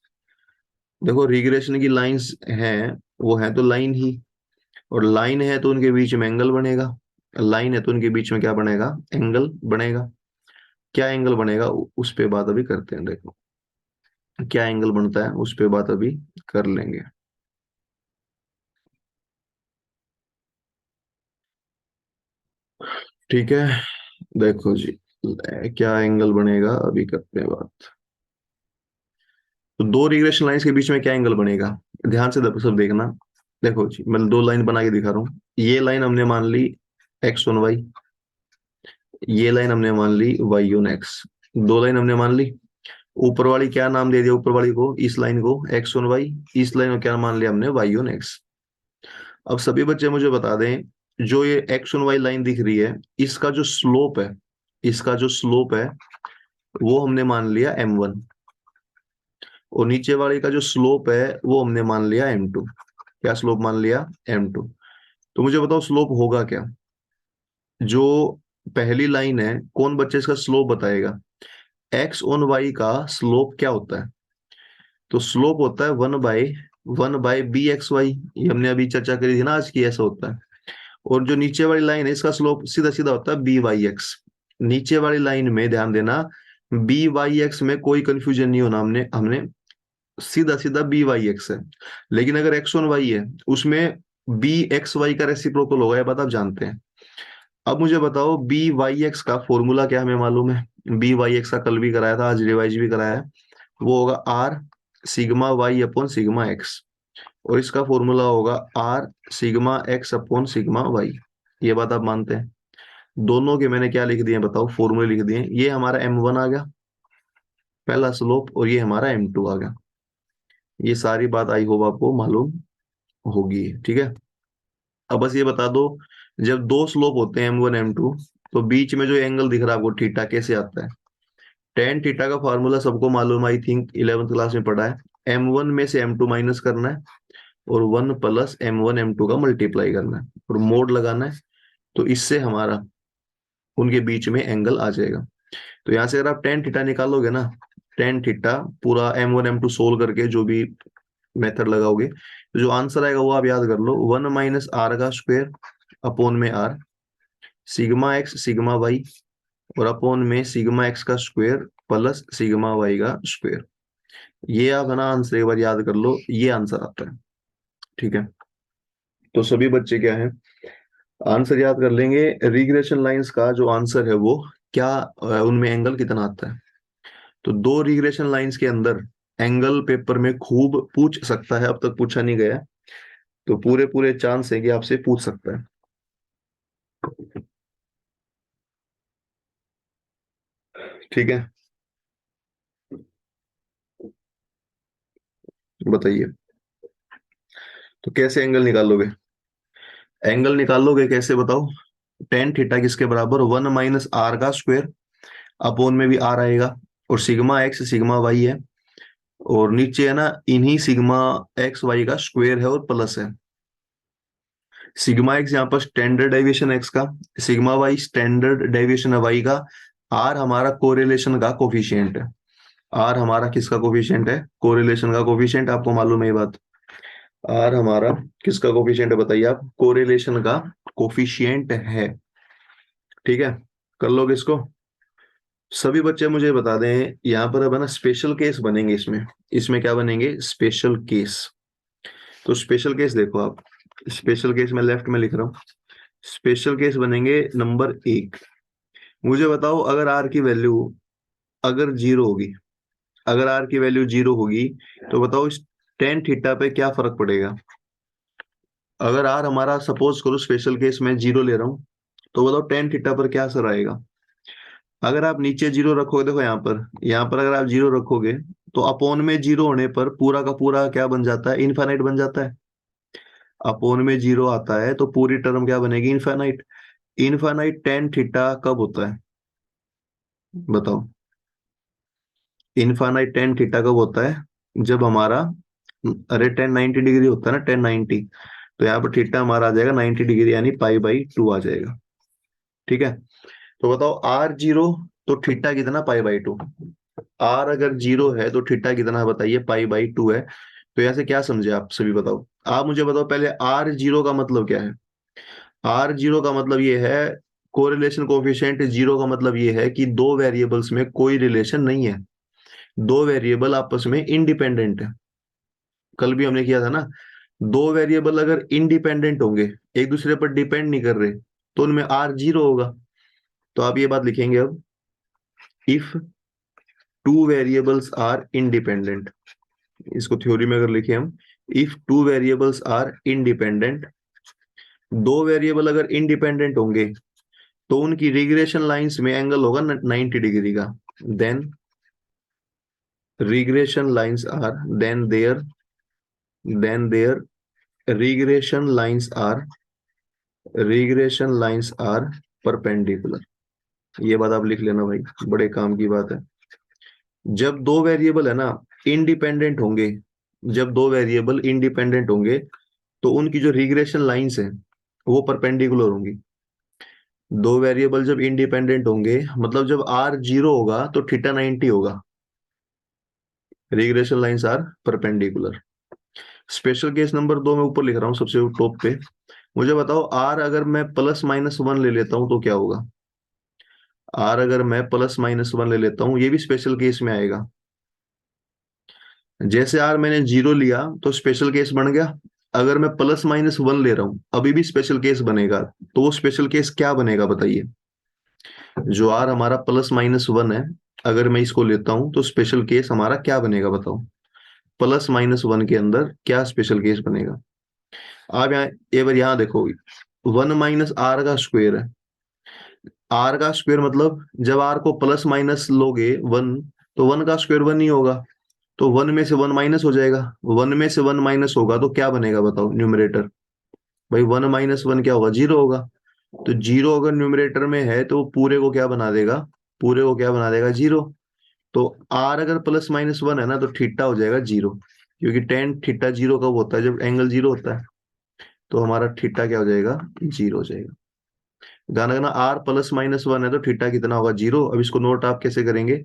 देखो, रिग्रेशन की लाइंस हैं, वो है तो लाइन ही, और लाइन है तो उनके बीच में एंगल बनेगा, लाइन है तो उनके बीच में क्या बनेगा, एंगल बनेगा। क्या एंगल बनेगा उस पे बात अभी करते हैं, देखो क्या एंगल बनता है उस पे बात अभी कर लेंगे। ठीक है, देखो जी, क्या एंगल बनेगा अभी करते हैं बात। तो दो रिग्रेशन लाइंस के बीच में क्या एंगल बनेगा, ध्यान से सब देखना। देखो जी, मैं दो लाइन बना के दिखा रहा हूँ। ये लाइन हमने मान ली x1y, ये लाइन हमने मान ली y1x। दो लाइन हमने मान ली। ऊपर वाली क्या नाम दे दिया, ऊपर वाली को, इस लाइन को x1y, इस लाइन को क्या मान लिया हमने, y1x। अब सभी बच्चे मुझे बता दें, जो ये x1y लाइन दिख रही है, इसका जो स्लोप है, इसका जो स्लोप है वो हमने मान लिया m1, और नीचे वाले का जो स्लोप है वो हमने मान लिया m2। क्या स्लोप मान लिया, m2। तो मुझे बताओ स्लोप होगा क्या? जो पहली लाइन है, कौन बच्चे इसका स्लोप बताएगा? एक्स ऑन वाई का स्लोप क्या होता है? तो स्लोप होता है 1/1/, बी एक्स वाई। ये हमने अभी चर्चा करी थी ना आज की, ऐसा होता है। और जो नीचे वाली लाइन है, इसका स्लोप सीधा सीधा होता है b/x। नीचे वाली लाइन में ध्यान देना, b/x में कोई कंफ्यूजन नहीं होना, हमने हमने सीधा सीधा b/x है। लेकिन अगर x ऑन y है, उसमें bxy का रेसिप्रोकल होगा, ये बात आप जानते हैं। अब मुझे बताओ, b/x का फॉर्मूला क्या हमें मालूम है? b/x का कल भी कराया था, आज रिवाइज भी कराया है। वो होगा r sigma y upon sigma x, और इसका फॉर्मूला होगा r sigma x upon sigma y। ये बात आप मानते हैं? दोनों के मैंने क्या लिख दिए बताओ, फॉर्मूले लिख दिए। ये हमारा m1 आ गया पहला स्लोप, और ये हमारा m2 आ गया। ये सारी बात आई होप आपको मालूम होगी। ठीक है, अब बस ये बता दो, जब दो स्लोप होते हैं M1 M2, तो बीच में जो एंगल दिख रहा है आपको थीटा कैसे आता है? टेन थीटा का फॉर्मूला सबको मालूम, आई थिंक 11th क्लास में पढ़ा है। M1 में से M2 माइनस करना है और 1 प्लस M1 M2 का मल्टीप्लाई करना है और मोड लगाना है, तो इससे हमारा उनके बीच में एंगल आ जाएगा। तो यहाँ से अगर आप टेन थीटा निकालोगे ना, टेन थीटा पूरा M1 M2 सोल्व करके जो भी मेथड लगाओगे, तो जो आंसर आएगा वो आप याद कर लो, 1 माइनस आर का स्क्वायर अपॉन में r, sigma x sigma y, और अपॉन में सिग्मा एक्स का स्क्वायर प्लस सिग्मा वाई का स्क्वायर। ये आप है ना आंसर एक बार याद कर लो, ये आंसर आता है। ठीक है, तो सभी बच्चे क्या है, आंसर याद कर लेंगे। रिग्रेशन लाइंस का जो आंसर है वो क्या, उनमें एंगल कितना आता है। तो दो रिग्रेशन लाइंस के अंदर एंगल पेपर में खूब पूछ सकता है, अब तक पूछा नहीं गया, तो पूरे पूरे चांस है कि आपसे पूछ सकता है। ठीक है, बताइए, तो कैसे एंगल निकालोगे? एंगल निकालोगे कैसे बताओ? टेन थीटा किसके बराबर, 1 माइनस आर का स्क्वायर, अपोन में भी आर आएगा, और सिग्मा एक्स सिग्मा वाई है, और नीचे है ना इन्हीं सिग्मा एक्स वाई का स्क्वायर है और प्लस है। सिग्मा एक्स यहाँ पर स्टैंडर्ड डेविएशन एक्स का, सिग्मा वाई स्टैंडर्ड डेविएशन है वाई का, आर हमारा कोरिलेशन का कोफिशिएंट है। आर हमारा किसका कोफिशिएंट है? कोरिलेशन का कोफिशिएंट, आपको मालूम है ये बात। आर हमारा किसका कोफिशिएंट है बताइए आप? कोरिलेशन का कोफिशिएंट है। ठीक है, कर लोगे इसको? सभी बच्चे मुझे बता दें, यहाँ पर अब है ना स्पेशल केस बनेंगे इसमें। इसमें क्या बनेंगे? Special case. तो स्पेशल केस देखो आप, स्पेशल केस मैं लेफ्ट में लिख रहा हूँ। स्पेशल केस बनेंगे नंबर 1। मुझे बताओ, अगर आर की वैल्यू अगर जीरो होगी, अगर आर की वैल्यू जीरो होगी, तो बताओ इस टेन थीटा पे क्या फर्क पड़ेगा? अगर आर हमारा सपोज करो स्पेशल केस में जीरो ले रहा हूं, तो बताओ टेन थीटा पर क्या असर आएगा? अगर आप नीचे जीरो रखोगे, देखो यहाँ पर अगर आप जीरो रखोगे, तो अपॉन में जीरो होने पर पूरा का पूरा क्या बन जाता है? इनफाइनाइट बन जाता है। अपॉन में जीरो आता है तो पूरी टर्म क्या बनेगी? इनफाइनाइट। इनफाइनाइट टेन थीटा कब होता है बताओ? इनफाइनाइट टेन थीटा कब होता है? जब हमारा, अरे 1090 डिग्री होता है ना, 1090, तो यहाँ पर थीटा हमारा आ जाएगा 90 डिग्री, यानी पाई/2 आ जाएगा। ठीक है, तो बताओ आर जीरो, तो थीटा कितना? पाई/2। आर अगर जीरो है तो थीटा कितना है बताइए? पाई/2 है। तो यहाँ से क्या समझे आप सभी बताओ? आप मुझे बताओ पहले, आर जीरो का मतलब क्या है? आर जीरो का मतलब ये है, कोरिलेशन कोफिशिएंट जीरो का मतलब ये है कि दो वेरिएबल्स में कोई रिलेशन नहीं है, दो वेरिएबल आपस में इंडिपेंडेंट है। कल भी हमने किया था ना, दो वेरिएबल अगर इंडिपेंडेंट होंगे, एक दूसरे पर डिपेंड नहीं कर रहे, तो उनमें आर जीरो होगा। तो आप ये बात लिखेंगे अब, if two variables are independent, इसको थ्योरी में अगर लिखे हम, if two variables are independent, दो वेरिएबल अगर इंडिपेंडेंट होंगे, तो उनकी रिग्रेशन लाइंस में एंगल होगा 90 डिग्री का। Then regression lines are, then there regression lines are perpendicular. ये बात आप लिख लेना भाई, बड़े काम की बात है। जब दो वेरिएबल है ना इंडिपेंडेंट होंगे, जब दो वेरिएबल इंडिपेंडेंट होंगे, तो उनकी जो रिग्रेशन लाइंस है वो परपेंडिकुलर होंगी। दो वेरिएबल जब इंडिपेंडेंट होंगे, मतलब जब आर जीरो होगा तो थीटा 90 होगा। Regression lines are perpendicular. Special case number 2 में ऊपर लिख रहा हूँ सबसे टॉप पे। मुझे बताओ, आर अगर मैं +-1 ले लेता हूं तो क्या होगा? आर अगर मैं +-1 ले लेता हूं, ये भी स्पेशल केस में आएगा। जैसे आर मैंने जीरो लिया तो स्पेशल केस बन गया, अगर मैं +-1 ले रहा हूं अभी भी स्पेशल केस बनेगा। तो वो स्पेशल केस क्या बनेगा बताइए? जो आर हमारा +-1 है, अगर मैं इसको लेता हूं तो स्पेशल केस हमारा क्या बनेगा बताओ? +-1 के अंदर क्या स्पेशल केस बनेगा? आप यहाँ एक बार यहाँ देखो, 1 माइनस आर का स्क्वायर है। आर का स्क्वायर मतलब जब आर को प्लस माइनस लोगे 1, तो 1 का स्क्वायर 1 ही होगा, तो 1 में से 1 माइनस हो जाएगा। 1 में से 1 माइनस होगा तो क्या बनेगा बताओ न्यूमरेटर? भाई 1 - 1 क्या होगा, 0 होगा। तो 0 अगर न्यूमरेटर में है तो पूरे को क्या बना देगा, पूरे को क्या बना देगा, 0। तो आर अगर +-1 है ना तो थीटा हो जाएगा 0, क्योंकि टेन थीटा 0 कब होता है, जब एंगल 0 होता है। तो हमारा थीटा क्या हो जाएगा, 0 हो जाएगा। गाना गाना R +-1 है तो थीटा कितना होगा, 0। अब इसको नोट आप कैसे करेंगे,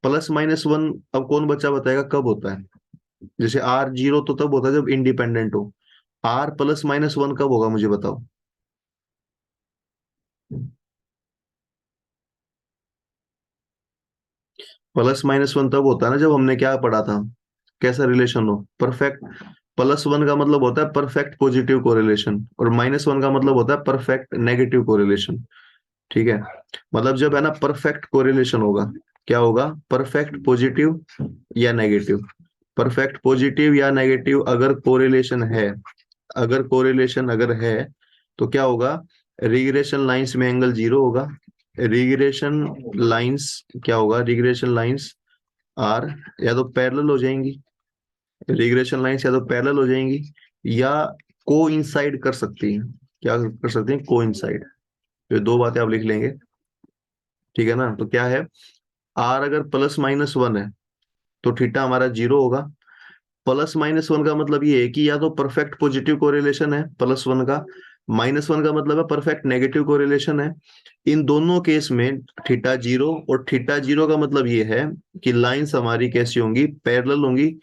+-1 अब कौन बच्चा बताएगा कब होता है। जैसे R 0 तो तब होता है जब इंडिपेंडेंट हो। R +-1 कब होगा मुझे बताओ। +-1 तब होता है ना जब हमने क्या पढ़ा था, कैसा रिलेशन हो, परफेक्ट। +1 का मतलब होता है परफेक्ट पॉजिटिव कोरिलेशन, और -1 का मतलब होता है परफेक्ट नेगेटिव कोरिलेशन। ठीक है, मतलब जब है ना परफेक्ट कोरिलेशन होगा, क्या होगा, परफेक्ट पॉजिटिव या नेगेटिव। परफेक्ट पॉजिटिव या नेगेटिव अगर कोरिलेशन है, अगर कोरिलेशन अगर है तो क्या होगा, रिग्रेशन लाइंस में एंगल 0 होगा। रिग्रेशन लाइंस क्या होगा, रिग्रेशन लाइंस आर या तो पैरेलल हो जाएंगी, रिग्रेशन लाइंस या तो पैरेलल हो जाएंगी या कोइंसाइड कर सकती हैं। क्या कर सकते हैं, कोइंसाइड। तो ये दो बातें आप लिख लेंगे, ठीक है ना। तो क्या है, आर अगर +-1 है तो थीटा हमारा 0 होगा। +-1 का मतलब ये है कि या तो परफेक्ट पॉजिटिव कोरिलेशन है +1 का, -1 का मतलब है परफेक्ट नेगेटिव कोरिलेशन है। इन दोनों केस में थीटा 0, और थीटा 0 का मतलब ये है कि लाइंस हमारी कैसी होंगी, पैरेलल होंगी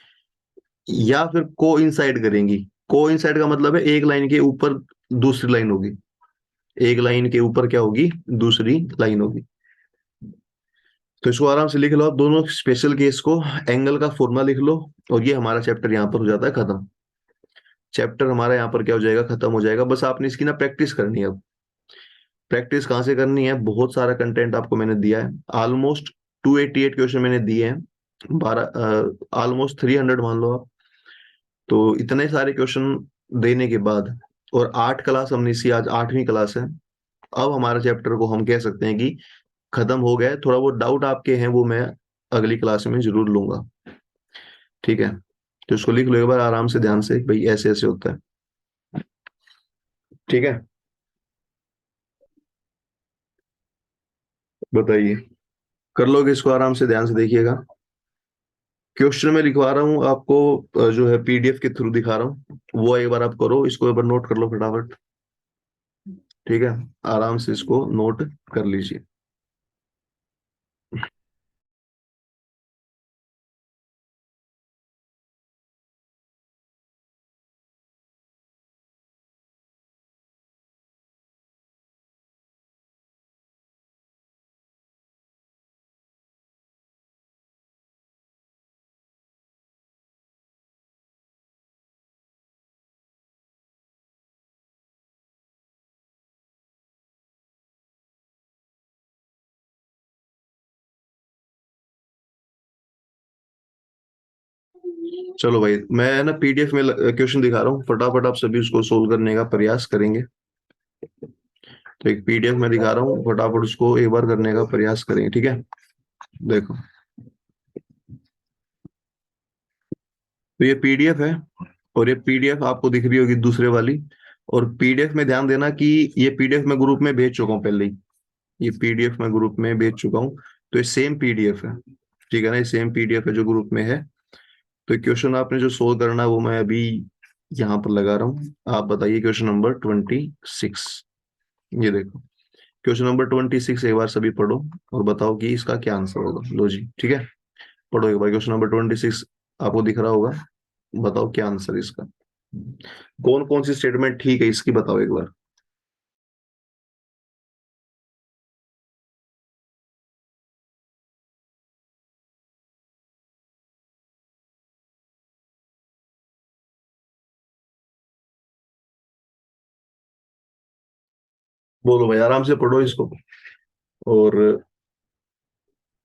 या फिर कोइंसाइड करेंगी। कोइंसाइड का मतलब है एक लाइन के ऊपर दूसरी लाइन होगी, एक लाइन के ऊपर क्या होगी, दूसरी लाइन होगी। तो इसको आराम से लिख लो आप, दोनों स्पेशल केस को, एंगल का फॉर्मूला लिख लो, और ये हमारा चैप्टर यहाँ पर हो जाता है खत्म। चैप्टर हमारा यहाँ पर क्या हो जाएगा, खत्म हो जाएगा। बस आपने इसकी ना प्रैक्टिस करनी है। अब प्रैक्टिस कहाँ से करनी है, बहुत सारा कंटेंट आपको मैंने दिया है, ऑलमोस्ट 288 क्वेश्चन मैंने दिए हैं, 12 ऑलमोस्ट 300 मान लो आप। तो इतने सारे क्वेश्चन देने के बाद, और 8 क्लास हमने इसी, आज 8वीं क्लास है, अब हमारे चैप्टर को हम कह सकते हैं कि खत्म हो गया है। थोड़ा बहुत डाउट आपके हैं वो मैं अगली क्लास में जरूर लूंगा, ठीक है। तो इसको लिख लो एक बार आराम से ध्यान से, भाई ऐसे ऐसे होता है, ठीक है। बताइए, कर लोगे इसको, आराम से ध्यान से देखिएगा। क्वेश्चन में लिखवा रहा हूँ आपको, जो है पीडीएफ के थ्रू दिखा रहा हूँ, वो एक बार आप करो, इसको एक बार नोट कर लो फटाफट, ठीक है। आराम से इसको नोट कर लीजिए। चलो भाई, मैं ना पीडीएफ में क्वेश्चन दिखा रहा हूँ, फटाफट आप सभी उसको सोल्व करने का प्रयास करेंगे। तो एक पीडीएफ में दिखा रहा हूँ, फटाफट उसको एक बार करने का प्रयास करेंगे, ठीक है। देखो, तो ये पीडीएफ है, और ये पीडीएफ आपको दिख रही होगी दूसरे वाली। और पीडीएफ में ध्यान देना कि ये पीडीएफ मैं ग्रुप में भेज चुका हूँ पहले ही, ये पीडीएफ मैं ग्रुप में भेज चुका हूँ। तो ये सेम पीडीएफ है, ठीक है ना, ये सेम पीडीएफ है जो ग्रुप में है। तो क्वेश्चन आपने जो सोल्व करना है वो मैं अभी यहाँ पर लगा रहा हूँ। आप बताइए क्वेश्चन नंबर 26, ये देखो क्वेश्चन नंबर 26, एक बार सभी पढ़ो और बताओ कि इसका क्या आंसर होगा। लो जी, ठीक है, पढ़ो एक बार क्वेश्चन नंबर 26, आपको दिख रहा होगा, बताओ क्या आंसर है इसका, कौन कौन सी स्टेटमेंट ठीक है इसकी, बताओ एक बार। बोलो भाई, आराम से पढ़ो इसको, और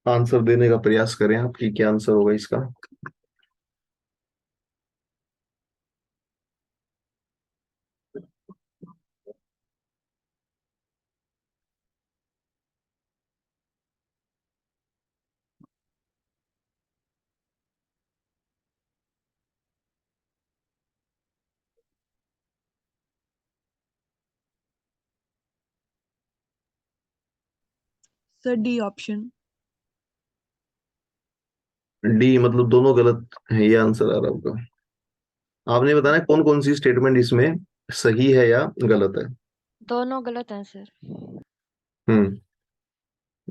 आंसर देने का प्रयास करें आप कि क्या आंसर होगा इसका। Sir, D option. डी मतलब दोनों गलत है, ये आंसर आ रहा है आपका। आपने बताना है कौन कौन सी स्टेटमेंट इसमें सही है या गलत है। दोनों गलत हैं सर।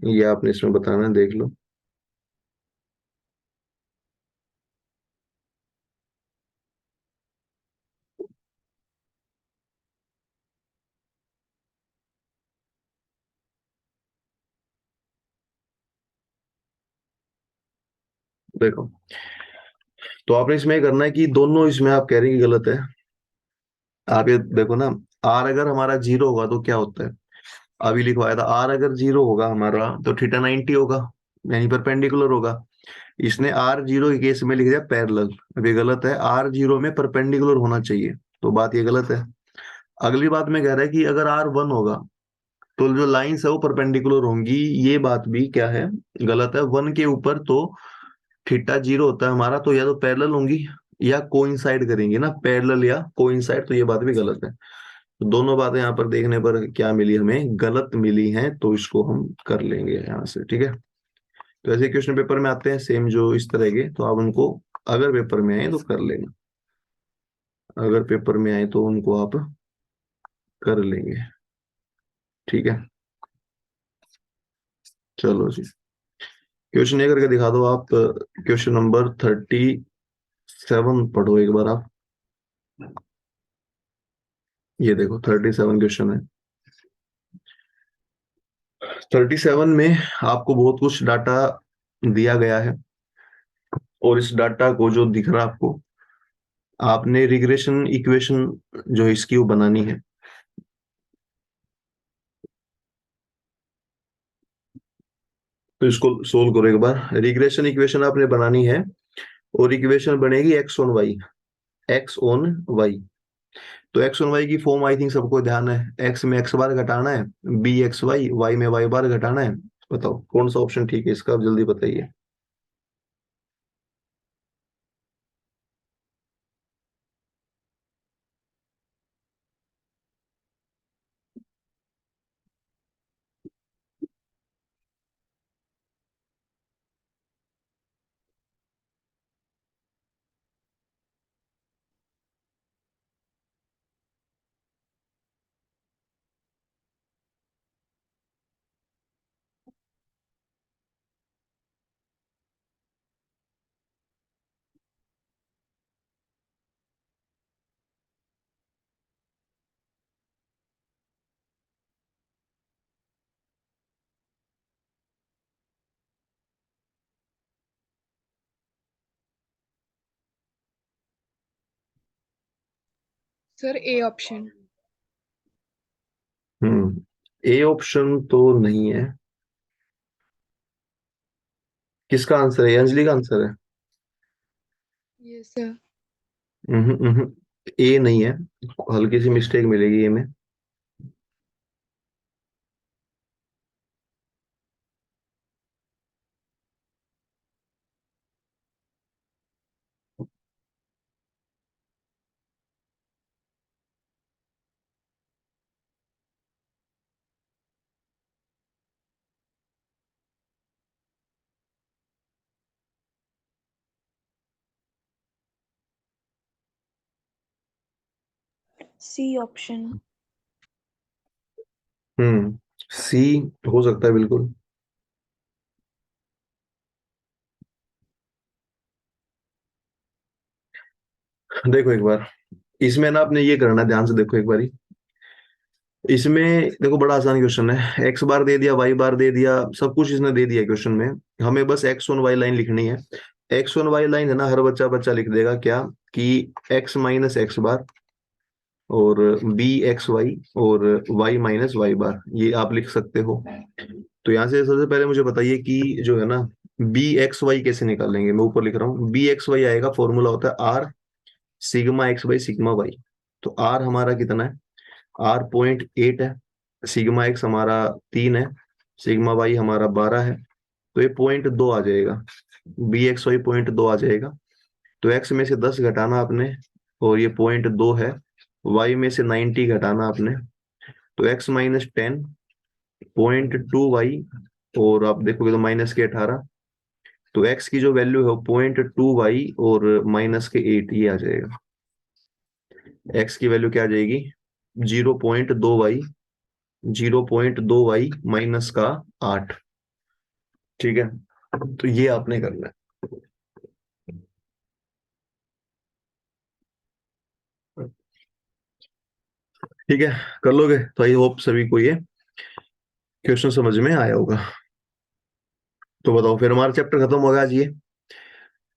ये आपने इसमें बताना है, देख लो। देखो, तो आपने इसमें ये करना है कि दोनों इसमें आप कह रहे हैं कि गलत है। आप ये देखो ना, आर अगर हमारा जीरो होगा तो क्या होता है, अभी लिखवाया था, आर अगर जीरो होगा हमारा तो थीटा 90 होगा, यानी परपेंडिकुलर होगा। इसने आर जीरो के केस में लिख दिया पैरेलल। अब ये गलत है, आर जीरो में परपेंडिकुलर होना चाहिए, तो बात ये गलत है। अगली बात में कह रहा है कि अगर आर वन होगा तो जो लाइंस है वो परपेंडिकुलर होंगी, ये बात भी क्या है, गलत है। वन के ऊपर तो थीटा जीरो होता है हमारा, तो या तो पैरेलल होंगी या कोइंसाइड करेंगी ना, पैरेलल या कोइंसाइड, तो ये बात भी गलत है। तो दोनों बातें यहाँ पर देखने पर क्या मिली, हमें गलत मिली हैं, तो इसको हम कर लेंगे यहाँ से, ठीक है। तो ऐसे क्वेश्चन पेपर में आते हैं सेम जो इस तरह के, तो आप उनको अगर पेपर में आए तो कर लेंगे, अगर पेपर में आए तो उनको आप कर लेंगे, ठीक है। चलो जी, क्वेश्चन ये करके दिखा दो आप। क्वेश्चन नंबर 37 पढ़ो एक बार आप। ये देखो 37 क्वेश्चन है। 37 में आपको बहुत कुछ डाटा दिया गया है, और इस डाटा को जो दिख रहा है आपको, आपने रिग्रेशन इक्वेशन जो इसकी वो बनानी है। तो इसको सोल्व करो एक बार। रिग्रेशन इक्वेशन आपने बनानी है, और इक्वेशन बनेगी x on y, x on y. तो एक्स ऑन वाई की फॉर्म आई थिंक सबको ध्यान है, एक्स में एक्स बार घटाना है, बी एक्स वाई, वाई में वाई बार घटाना है। बताओ कौन सा ऑप्शन ठीक है इसका, आप जल्दी बताइए। Sir, A option. A option तो नहीं है। किसका आंसर है, अंजलि का आंसर है? Yes, sir. ए नहीं है, हल्की सी मिस्टेक मिलेगी ए में। C option. सी हो सकता है बिल्कुल। देखो एक बार, इसमें ना आपने ये करना है, ध्यान से देखो एक बारी। इसमें देखो बड़ा आसान क्वेश्चन है, एक्स बार दे दिया, वाई बार दे दिया, सब कुछ इसने दे दिया क्वेश्चन में। हमें बस एक्स ऑन वाई लाइन लिखनी है। एक्स ऑन वाई लाइन है ना, हर बच्चा बच्चा लिख देगा क्या, कि एक्स माइनस एक्स बार, और बी एक्स वाई, और वाई माइनस वाई बार, ये आप लिख सकते हो। तो यहाँ से सबसे पहले मुझे बताइए कि जो है ना, बी एक्स वाई कैसे निकालेंगे। मैं ऊपर लिख रहा हूँ, बी एक्स वाई आएगा, फॉर्मूला होता है r sigma x by sigma y. तो आर हमारा कितना है, आर 0.8 है, सिग्मा एक्स हमारा 3 है, सिग्मा वाई हमारा 12 है, तो ये 0.2 आ जाएगा, बी एक्स वाई 0.2 आ जाएगा। तो एक्स में से 10 घटाना आपने, और ये 0.2 है, वाई में से 90 घटाना आपने, तो एक्स माइनस 10, 0.2 वाई और आप देखोगे तो माइनस के 18, तो x की जो वैल्यू है 0.2y और माइनस के 8 ये आ जाएगा। x की वैल्यू क्या आ जाएगी, 0.2y, 0.2y माइनस का 8। ठीक है, तो ये आपने करना है। ठीक है, कर लोगे तो आई होप सभी को ये क्वेश्चन समझ में आया होगा। तो बताओ फिर हमारा चैप्टर खत्म होगा आज ये।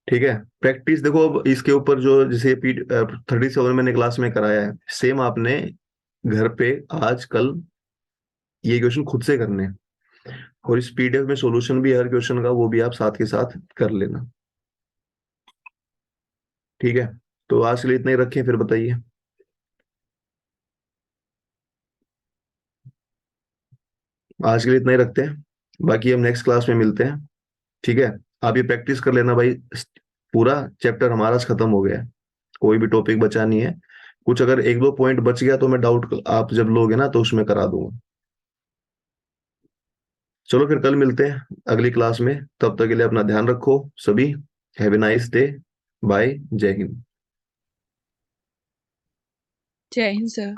ठीक है, प्रैक्टिस देखो अब इसके ऊपर जो जैसे 37 मैंने क्लास में कराया है, सेम आपने घर पे आज कल ये क्वेश्चन खुद से करने हैं। और इस पीडीएफ में सॉल्यूशन भी है हर क्वेश्चन का, वो भी आप साथ के साथ कर लेना। ठीक है, तो आज के लिए इतना ही रखें, फिर बताइए। आज के लिए इतना ही रखते हैं, बाकी हम नेक्स्ट क्लास में मिलते हैं। ठीक है, आप ये प्रैक्टिस कर लेना भाई। पूरा चैप्टर हमारा आज खत्म हो गया है, कोई भी टॉपिक बचा नहीं है। कुछ अगर एक दो पॉइंट बच गया तो मैं डाउट आप जब लोगे ना तो उसमें करा दूंगा। चलो फिर कल मिलते हैं अगली क्लास में, तब तक के लिए अपना ध्यान रखो सभी। Have a nice day, bye, जय हिंद। जय हिंद सर।